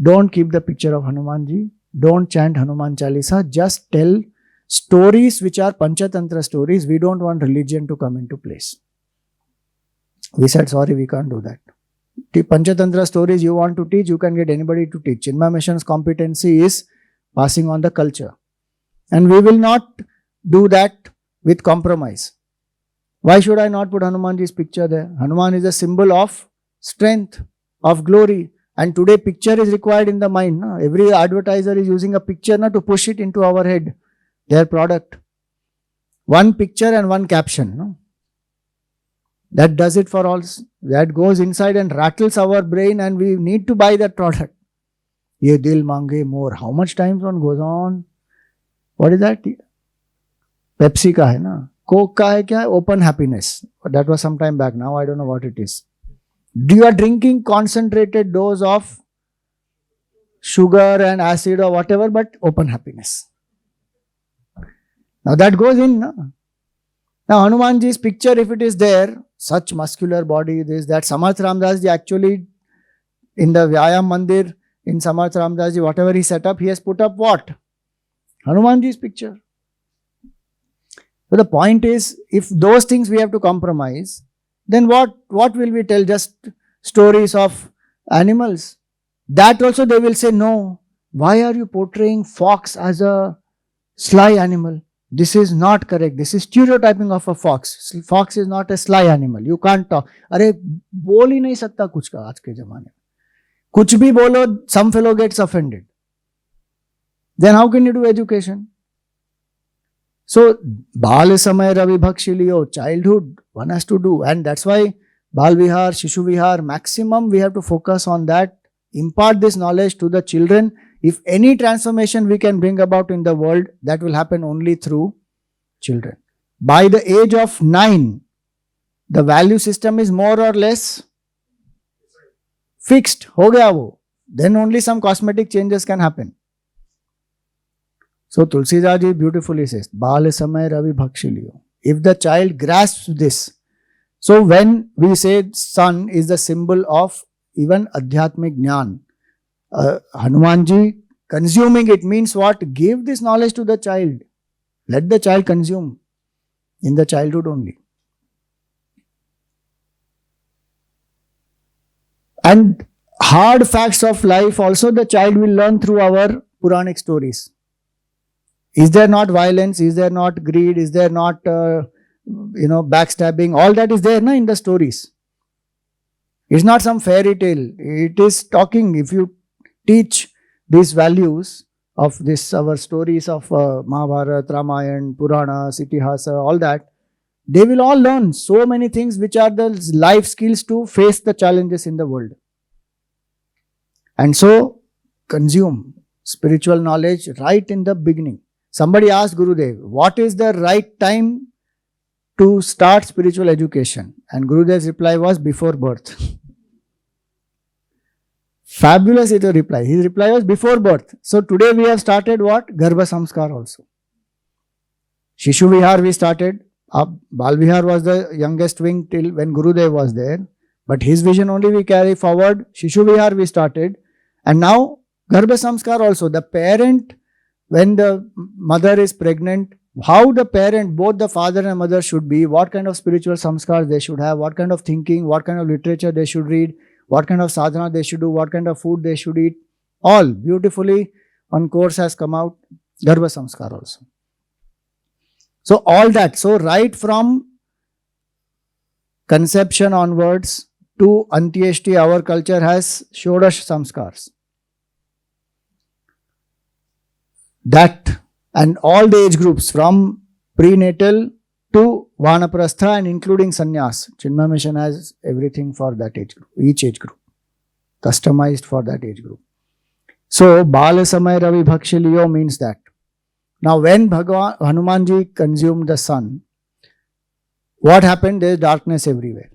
don't keep the picture of Hanumanji, don't chant Hanuman Chalisa, just tell stories which are Panchatantra stories. We don't want religion to come into place. We said, sorry, we can't do that. The Panchatantra stories you want to teach, you can get anybody to teach. Chinmaya Mission's competency is passing on the culture. And we will not do that with compromise. Why should I not put Hanumanji's picture there? Hanuman is a symbol of strength, of glory. And today picture is required in the mind. No? Every advertiser is using a picture to push it into our head. Their product. One picture and one caption. No? That does it for all. That goes inside and rattles our brain and we need to buy that product. Ye dil mange more. How much time one goes on? What is that? Pepsi ka hai na? Coke ka hai kya? Open happiness. That was some time back. Now I don't know what it is. You are drinking concentrated dose of sugar and acid or whatever, but open happiness. Now that goes in. No? Now Hanumanji's picture, if it is there, such muscular body, this, that, Samarth Ramdas ji actually in the Vyayam Mandir, in Samarth Ramdas ji, whatever he set up, he has put up what? Hanumanji's picture. So the point is, if those things we have to compromise, then what will we tell? Just stories of animals. That also they will say, no, why are you portraying fox as a sly animal? This is not correct. This is stereotyping of a fox. Fox is not a sly animal. You can't talk. अरे बोल ही नहीं सकता कुछ का आज के जमाने में. कुछ भी बोलो, some fellow gets offended. Then how can you do education? So, Bal Samay Ravi Bhakshiliyo, childhood, one has to do. And that's why Bal Vihar, Shishu Vihar, maximum we have to focus on that. Impart this knowledge to the children. If any transformation we can bring about in the world, that will happen only through children. By the age of 9, the value system is more or less fixed. Ho gaya wo. Then only some cosmetic changes can happen. So Tulsidas ji beautifully says, Bal Samay Ravi Bhakshiliyo. If the child grasps this, so when we say sun is the symbol of even Adhyatmik Jnana, Hanumanji consuming it means what? Give this knowledge to the child. Let the child consume in the childhood only. And hard facts of life also the child will learn through our Puranic stories. Is there not violence? Is there not greed? Is there not, backstabbing? All that is there in the stories. It's not some fairy tale. It is talking. If you teach these values of this, our stories of Mahabharata, Ramayana, Purana, Itihasa, all that, they will all learn so many things which are the life skills to face the challenges in the world. And so, consume spiritual knowledge right in the beginning. Somebody asked Gurudev, what is the right time to start spiritual education? And Gurudev's reply was, before birth. Fabulous is the reply. His reply was before birth. So today we have started what? Garbha Samskar also. Shishu Vihar we started. Bal Vihar was the youngest wing till when Gurudev was there. But his vision only we carry forward. Shishu Vihar we started. And now Garbha Samskar also. The parent, when the mother is pregnant, how the parent, both the father and mother should be, what kind of spiritual samskars they should have, what kind of thinking, what kind of literature they should read, what kind of sadhana they should do, what kind of food they should eat. All beautifully one course has come out, Garbha Samskar also. So all that, so right from conception onwards to Antyeshti, our culture has Shodash Samskars. That and all the age groups from prenatal to Vanaprastha and including Sannyas. Chinmaya Mission has everything for that age group, each age group, customized for that age group. So, Bala Samay Ravi Bhakshiliyo means that. Now, when Hanumanji consumed the sun, what happened? There is darkness everywhere.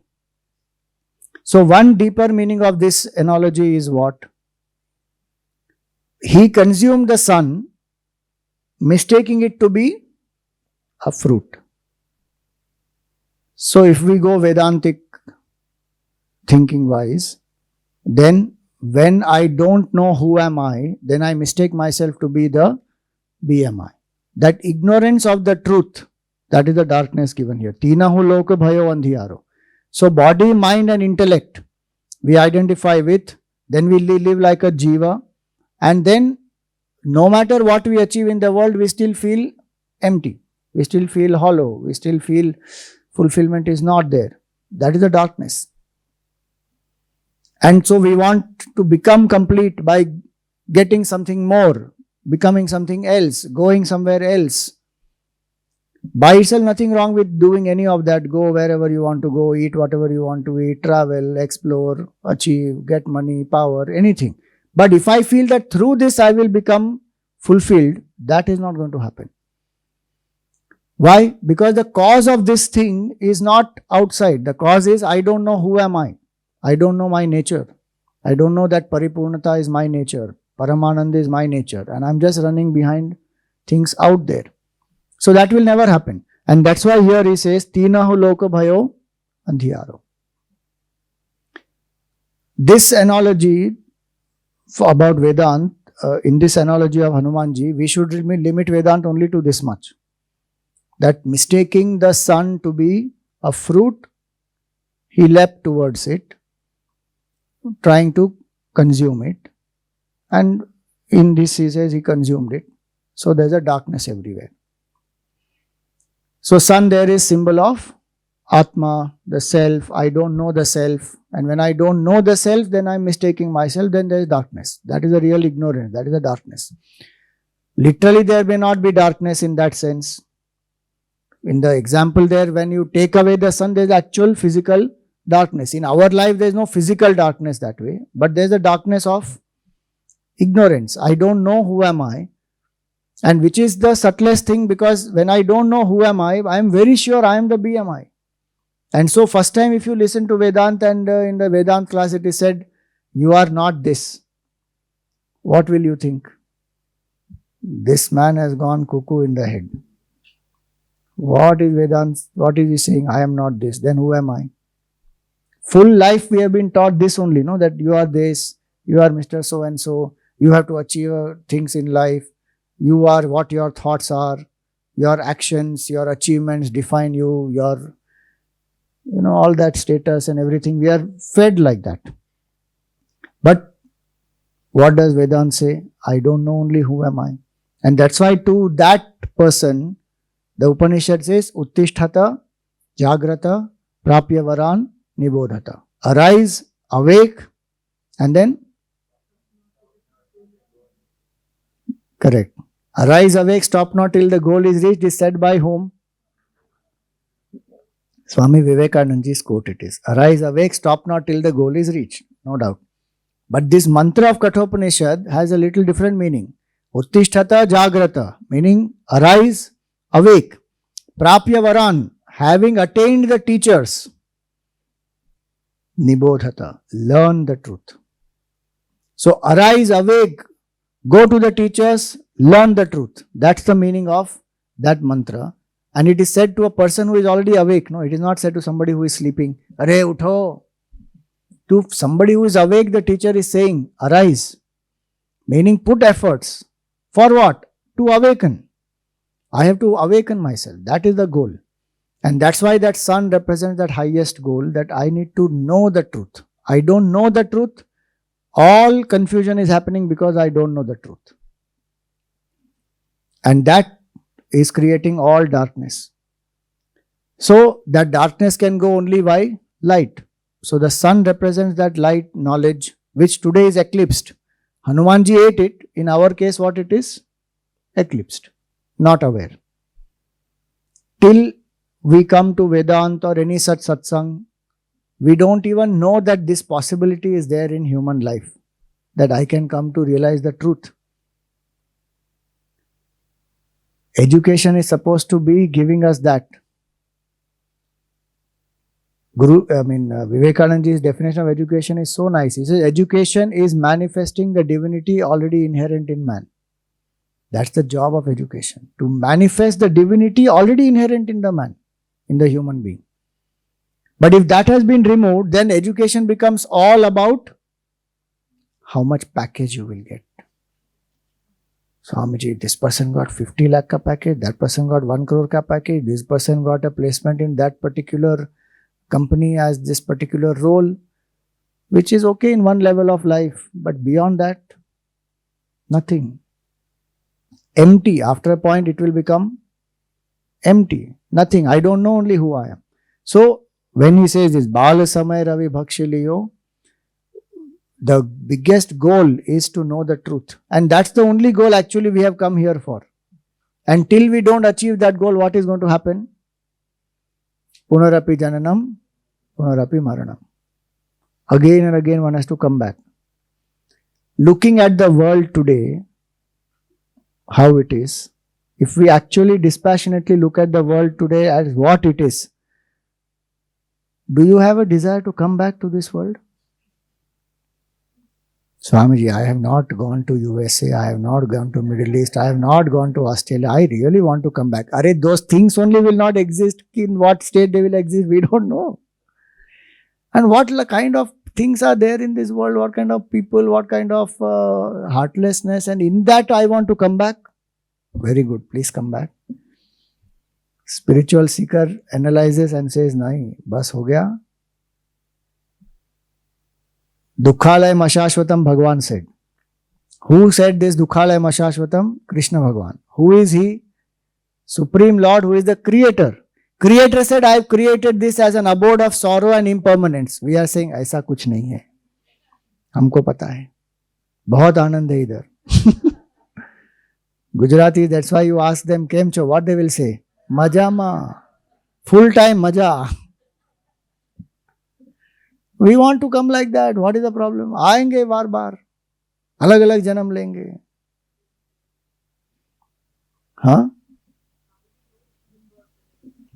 So, one deeper meaning of this analogy is what? He consumed the sun, mistaking it to be a fruit. So, if we go Vedantic thinking wise, then when I don't know who am I, then I mistake myself to be the BMI. That ignorance of the truth, that is the darkness given here. Tinahu loka bhayo andhiyaro. So body, mind and intellect we identify with, then we live like a jiva, and then no matter what we achieve in the world, we still feel empty. We still feel hollow. We still feel fulfillment is not there. That is the darkness. And so we want to become complete by getting something more, becoming something else, going somewhere else. By itself, nothing wrong with doing any of that. Go wherever you want to go, eat whatever you want to eat, travel, explore, achieve, get money, power, anything. But if I feel that through this I will become fulfilled, that is not going to happen. Why? Because the cause of this thing is not outside. The cause is I don't know who am I. I don't know my nature. I don't know that Paripurnata is my nature. Paramananda is my nature. And I'm just running behind things out there. So that will never happen. And that's why here he says, Tinahu loka bhayo andhiyaro. This analogy about Vedant, in this analogy of Hanumanji, we should limit Vedant only to this much. That mistaking the sun to be a fruit, he leapt towards it, trying to consume it. And in this he says he consumed it. So there's a darkness everywhere. So sun there is symbol of Atma, the self. I don't know the self. And when I don't know the self, then I'm mistaking myself. Then there is darkness. That is a real ignorance. That is a darkness. Literally there may not be darkness in that sense. In the example there, when you take away the sun, there is actual physical darkness. In our life, there is no physical darkness that way. But there is a darkness of ignorance. I don't know who am I. And which is the subtlest thing, because when I don't know who am I am very sure I am the BMI. And so first time if you listen to Vedanta and in the Vedanta class it is said, you are not this. What will you think? This man has gone cuckoo in the head. What is Vedanta? What is he saying? I am not this. Then who am I? Full life we have been taught this only, no? That you are this, you are Mr. So and so, you have to achieve things in life. You are what your thoughts are, your actions, your achievements define you, your, all that status and everything. We are fed like that. But what does Vedanta say? I don't know only who am I. And that's why to that person, the Upanishad says, Uttisthata, Jagrata, Prapya Varan, Nibodhata. Arise, awake, and then? Correct. Arise, awake, stop not till the goal is reached is said by whom? Swami Vivekananda's quote it is. Arise, awake, stop not till the goal is reached. No doubt. But this mantra of Kathopanishad has a little different meaning. Uttisthata Jagrata, meaning arise, awake. Prapya Varan, having attained the teachers. Nibodhata, learn the truth. So arise, awake, go to the teachers, learn the truth. That's the meaning of that mantra. And it is said to a person who is already awake. No, it is not said to somebody who is sleeping. Are utho. To somebody who is awake, the teacher is saying, arise. Meaning put efforts. For what? To awaken. I have to awaken myself. That is the goal. And that's why that sun represents that highest goal, that I need to know the truth. I don't know the truth. All confusion is happening because I don't know the truth. And that is creating all darkness. So that darkness can go only by light. So the sun represents that light knowledge which today is eclipsed. Hanumanji ate it. In our case, what it is? Eclipsed. Not aware. Till we come to Vedanta or any such satsang, we don't even know that this possibility is there in human life, that I can come to realize the truth. Education is supposed to be giving us that. Vivekananda's definition of education is so nice. He says, education is manifesting the divinity already inherent in man. That's the job of education, to manifest the divinity already inherent in the man, in the human being. But if that has been removed, then education becomes all about how much package you will get. Swamiji, this person got 50 lakh ka package, that person got 1 crore ka package, this person got a placement in that particular company as this particular role, which is okay in one level of life, but beyond that, nothing. Empty. After a point, it will become empty. Nothing. I don't know only who I am. So, when he says this, Bala Samay Ravi Bhakshiliyo, the biggest goal is to know the truth. And that's the only goal actually we have come here for. Until we don't achieve that goal, what is going to happen? Punarapi Jananam, Punarapi Maranam. Again and again one has to come back. Looking at the world today, how it is, if we actually dispassionately look at the world today as what it is, do you have a desire to come back to this world? Swamiji, I have not gone to USA, I have not gone to Middle East, I have not gone to Australia. I really want to come back. Arey, those things only will not exist. In what state they will exist, we don't know. And what kind of things are there in this world, what kind of people, what kind of heartlessness, and in that I want to come back. Very good, please come back. Spiritual seeker analyzes and says, nahi, bas ho gaya. Dukhalayam Ashashvatam, Bhagavan said. Who said this Dukhalayam Ashashvatam? Krishna Bhagavan. Who is he? Supreme Lord, who is the creator. Creator said, I have created this as an abode of sorrow and impermanence. We are saying, ऐसा कुछ नहीं है. हमको पता है. बहुत आनंद है इधर. Gujarati, that's why you ask them, केम छो? What they will say? Majama. Full time maja. We want to come like that. What is the problem? आएंगे बार बार. अलग अलग जन्म लेंगे. हाँ?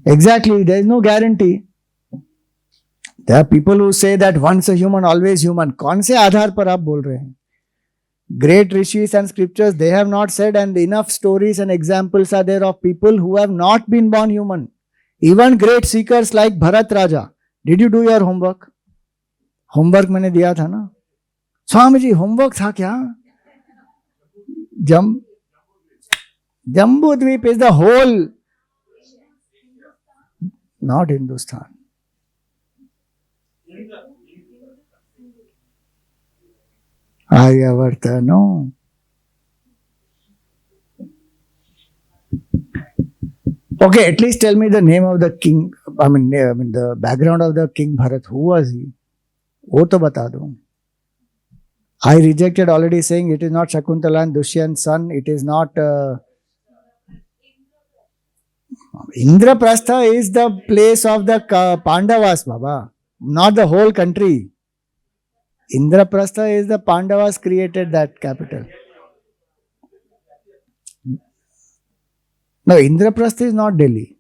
Exactly. There is no guarantee. There are people who say that once a human, always human. कौन से आधार पर आप बोल रहे हैं? Great rishis and scriptures, they have not said, and enough stories and examples are there of people who have not been born human. Even great seekers like Bharat Raja. Did you do your homework? Homework मैंने दिया था ना. Swami ji homework था क्या? जम्बू द्वीप is the whole, not Hindustan. Aryavarta, no. Okay, at least tell me the name of the king. I mean the background of the king Bharat. Who was he? वो तो बता दो. I rejected already saying it is not Shakuntala and Dushyant's son. It is not Indraprastha is the place of the Pandavas, Baba. Not the whole country. Indraprastha is the Pandavas created that capital. No, Indraprastha is not Delhi.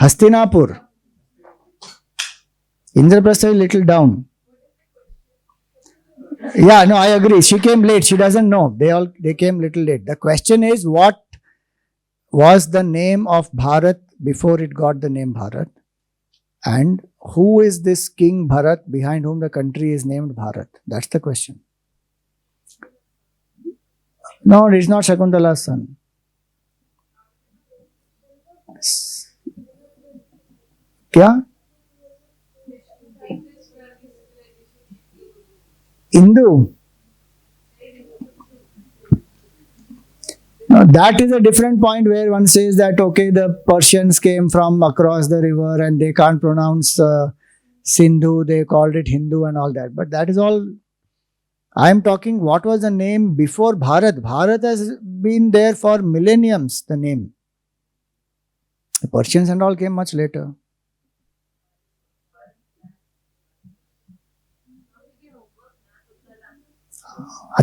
Hastinapur. Indraprastha is little down. Yeah, no, I agree. She came late. She doesn't know. They came little late. The question is, what was the name of Bharat before it got the name Bharat? And who is this king Bharat behind whom the country is named Bharat? That's the question. No, it's not Shakuntala's son. क्या? Hindu. Now, that is a different point where one says that, okay, the Persians came from across the river and they can't pronounce Sindhu, they called it Hindu and all that. But that is all. I am talking what was the name before Bharat. Bharat has been there for millenniums, the name. The Persians and all came much later.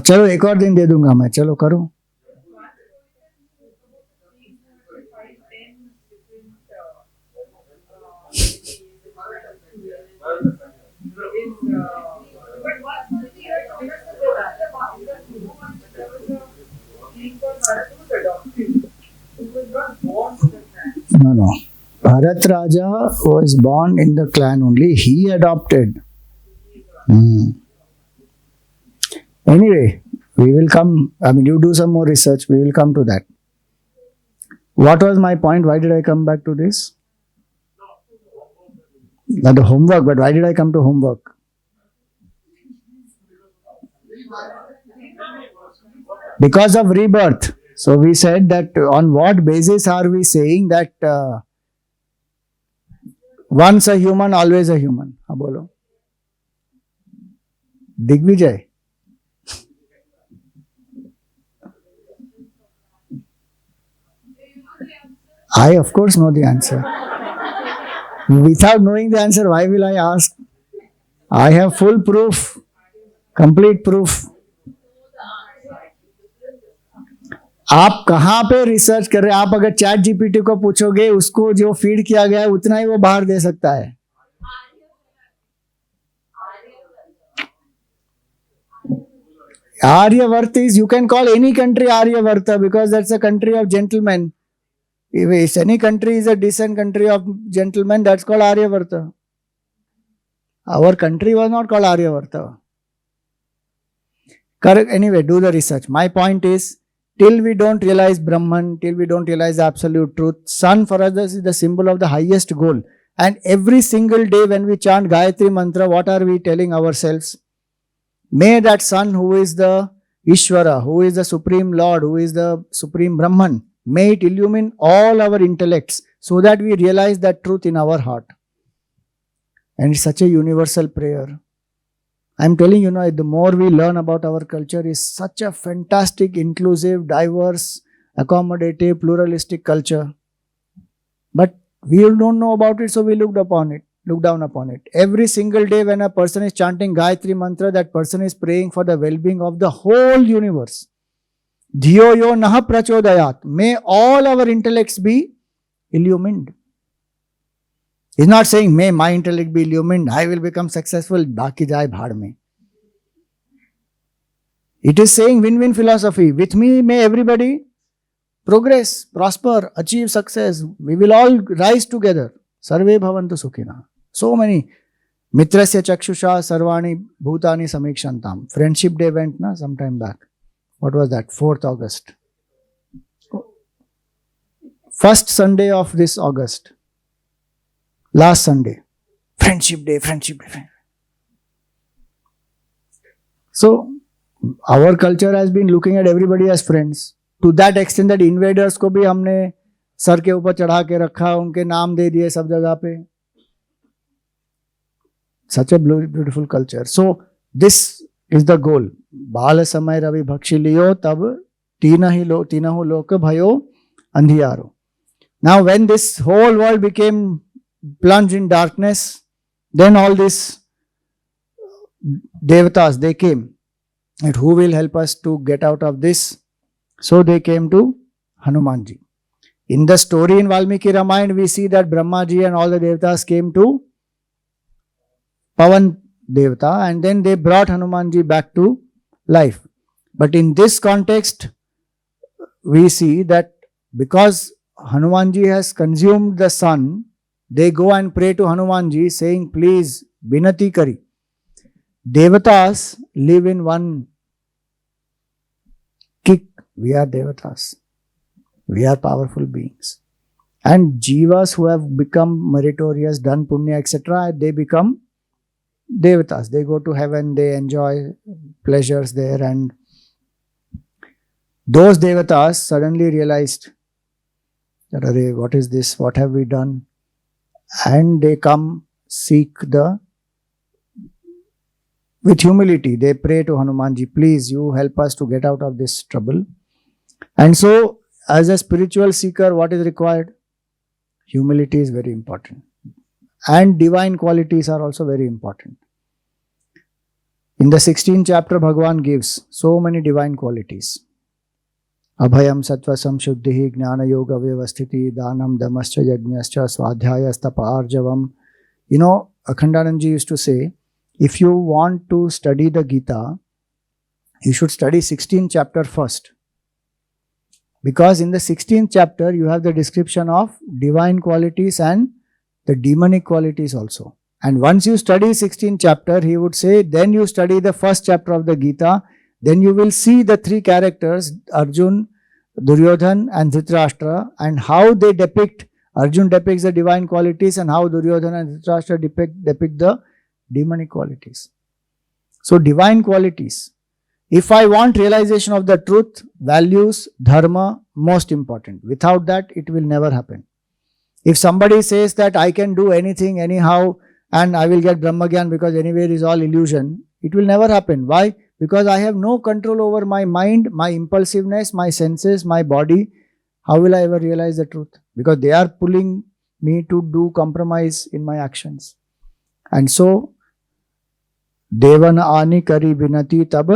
चलो एक और दिन दे दूंगा मैं, चलो करो. No. Bharat Raja was born in the clan only. He adopted. Anyway, we will come. I mean, you do some more research. We will come to that. What was my point? Why did I come back to this? Not the homework, but why did I come to homework? Because of rebirth. So we said that on what basis are we saying that once a human, always a human? Ha bolo. Digvijay. I of course know the answer. Without knowing the answer, why will I ask? I have full proof, complete proof. आप कहाँ पे research कर रहे हैं? आप अगर chat GPT को पूछोगे, उसको जो फीड किया गया है उतना ही वो बाहर दे सकता है. Aryavarta is, you can call any country Aryavarta because that's a country of gentlemen. If any country is a decent country of gentlemen, that's called Aryavarta. Our country was not called Aryavarta. Correct. Anyway, do the research. My point is, till we don't realize Brahman, till we don't realize absolute truth, sun for us is the symbol of the highest goal. And every single day when we chant Gayatri Mantra, what are we telling ourselves? May that sun who is the Ishvara, who is the Supreme Lord, who is the Supreme Brahman, may it illumine all our intellects so that we realize that truth in our heart. And it's such a universal prayer. I'm telling you now, the more we learn about our culture, is such a fantastic, inclusive, diverse, accommodative, pluralistic culture. But we don't know about it, so we look down upon it. Every single day when a person is chanting Gayatri Mantra, that person is praying for the well-being of the whole universe. Dhiyo yo naha prachodayat. May all our intellects be illumined. He's not saying, may my intellect be illumined, I will become successful, baki jai bhaad mein. It is saying win-win philosophy. With me, may everybody progress, prosper, achieve success. We will all rise together. Sarve bhavantu sukhina. So many. Mitrasya chakshusha sarvani bhutani samikshantam. Friendship Day went some time back. What was that? 4th August. First Sunday of this August. Last Sunday. Friendship Day. So, our culture has been looking at everybody as friends. To that extent that invaders को भी हमने sir के ऊपर चढ़ा के रखा, उनके नाम दे दिए सब जगह पे. Such a beautiful culture. So, this is the goal. बाल समय रवि भक्षी लियो तब तीनहु लोक भयो अंधियारो. Now, when this whole world became plunged in darkness, then all these devatas, they came. And who will help us to get out of this? So they came to Hanumanji. In the story in Valmiki Ramayana, we see that Brahmaji and all the devatas came to Pavan Devata and then they brought Hanumanji back to life. But in this context, we see that because Hanumanji has consumed the sun, they go and pray to Hanumanji saying, please, Binati Kari. Devatas live in one kick. We are Devatas. We are powerful beings. And Jivas who have become meritorious, done punya, etc., they become Devatas. They go to heaven, they enjoy pleasures there, and those Devatas suddenly realized that, "Arey, what is this? What have we done?" And they come seek with humility. They pray to Hanumanji, "Please, you help us to get out of this trouble." And so, as a spiritual seeker, what is required? Humility is very important. And divine qualities are also very important. In the 16th chapter, Bhagavan gives so many divine qualities. Abhayam sattva samshuddhi jnana yoga vyavasthiti danam damascha yajnascha swadhyaya stapa arjavam. You know, Akhandanandji used to say, if you want to study the Gita, you should study 16th chapter first. Because in the 16th chapter, you have the description of divine qualities and the demonic qualities also. And once you study 16th chapter, he would say, then you study the first chapter of the Gita, then you will see the three characters, Arjun, Duryodhan and Dhritarashtra, and how they depict, Arjun depicts the divine qualities and how Duryodhana and Dhritarashtra depict the demonic qualities. So divine qualities. If I want realization of the truth, values, dharma, most important. Without that, it will never happen. If somebody says that I can do anything anyhow and I will get Brahmagyan because anywhere is all illusion, it will never happen. Why? Because I have no control over my mind, my impulsiveness, my senses, my body. How will I ever realize the truth? Because they are pulling me to do compromise in my actions. And so, Devana ani kari binati tab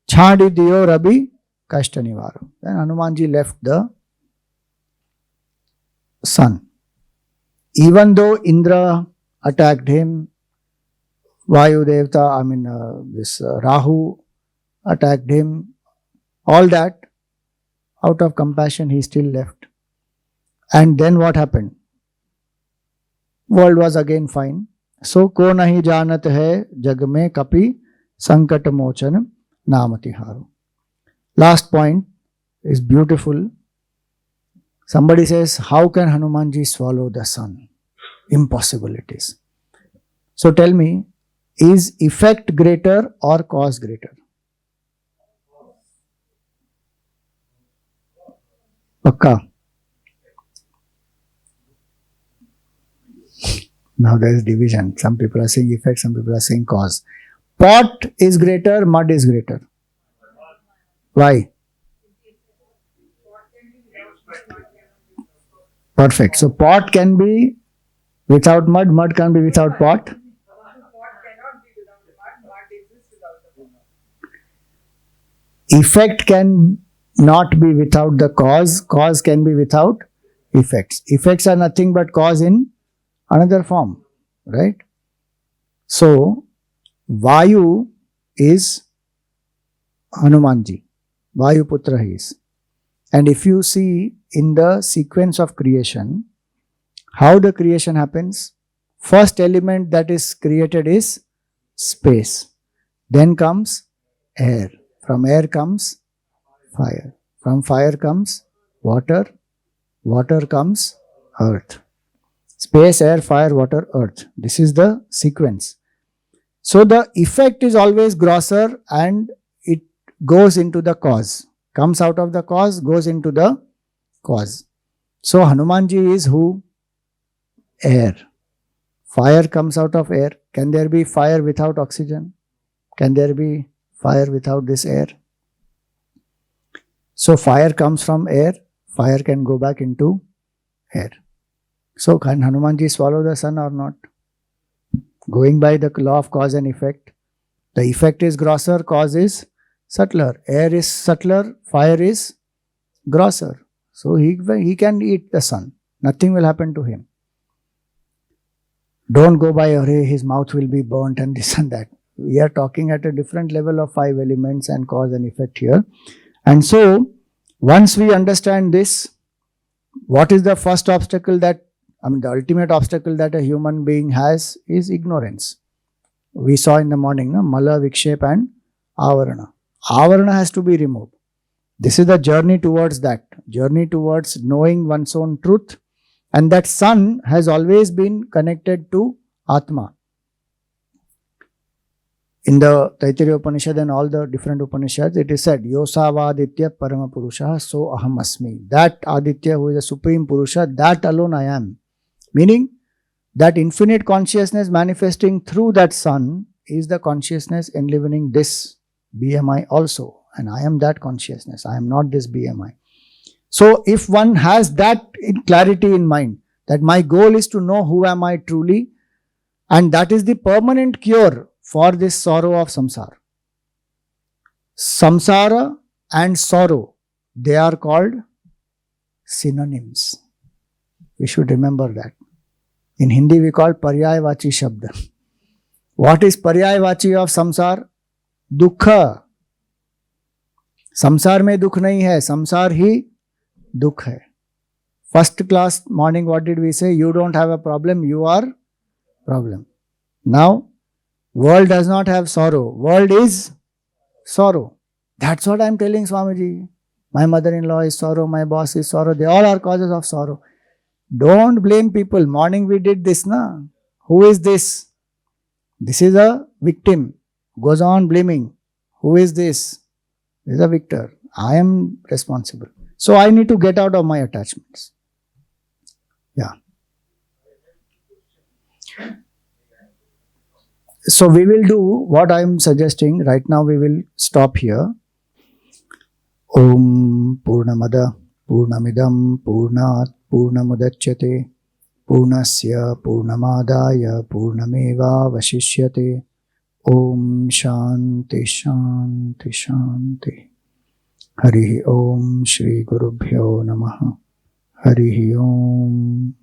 chhadi diyo rabi kashta nivaru. Then Hanumanji left the sun. Even though Indra attacked him, Vayu Devta, this Rahu attacked him, all that, out of compassion he still left. And then what happened? World was again fine. So, ko nahi janat hai jag mein kapi sankat mochan namati haru. Last point is beautiful. Somebody says, how can Hanumanji swallow the sun? Impossible it is. So tell me, is effect greater or cause greater? Pakka. Now there is division. Some people are saying effect, some people are saying cause. Pot is greater, mud is greater. Why? Perfect. So pot can be without mud, mud can be without pot. Effect can not be without the cause, cause can be without effects. Effects are nothing but cause in another form, right? So, Vayu is Hanumanji. Vayu Putra he is. And if you see in the sequence of creation, how the creation happens, first element that is created is space. Then comes air. From air comes fire. From fire comes water. Water comes earth. Space, air, fire, water, earth. This is the sequence. So the effect is always grosser and it goes into the cause. Comes out of the cause, goes into the cause. So Hanumanji is who? Air. Fire comes out of air. Can there be fire without oxygen? Can there be fire without this air? So fire comes from air. Fire can go back into air. So can Hanumanji swallow the sun or not? Going by the law of cause and effect, the effect is grosser, cause is subtler. Air is subtler, fire is grosser. So he can eat the sun. Nothing will happen to him. Don't go by, his mouth will be burnt and this and that. We are talking at a different level of 5 elements and cause and effect here. And so, once we understand this, what is the first obstacle the ultimate obstacle that a human being has is ignorance. We saw in the morning, Mala, Vikshep and Avarana. Avarana has to be removed. This is the journey towards that. Journey towards knowing one's own truth. And that sun has always been connected to Atma. In the Taittiriya Upanishad and all the different Upanishads, it is said, Yosavaditya Parama Purusha, so aham asmi. That Aditya who is the Supreme Purusha, that alone I am. Meaning, that infinite consciousness manifesting through that sun is the consciousness enlivening this BMI also. And I am that consciousness. I am not this BMI. So, if one has that clarity in mind, that my goal is to know who am I truly, and that is the permanent cure for this sorrow of samsara. Samsara and sorrow, they are called synonyms. We should remember that. In Hindi we call paryayavachi shabda. What is paryayavachi of samsara? Dukha. Samsar mein dukh nahi hai, samsar hi dukh hai. First class morning, what did we say? You don't have a problem, you are problem. Now, world does not have sorrow. World is sorrow. That's what I am telling Swamiji. My mother-in-law is sorrow, my boss is sorrow. They all are causes of sorrow. Don't blame people. Morning we did this, na? Who is this? This is a victim. Goes on blaming. Who is this? This is a victor. I am responsible. So I need to get out of my attachments. Yeah. So we will do what I am suggesting. Right now we will stop here. Om Purnamada Purnamidam Purnat Purnamudachyate Purnasya Purnamadaya Purnameva Vashishyate. Om Shanti Shanti Shanti. Harihi Om Shri Gurubhyo Namaha. Harihi Om.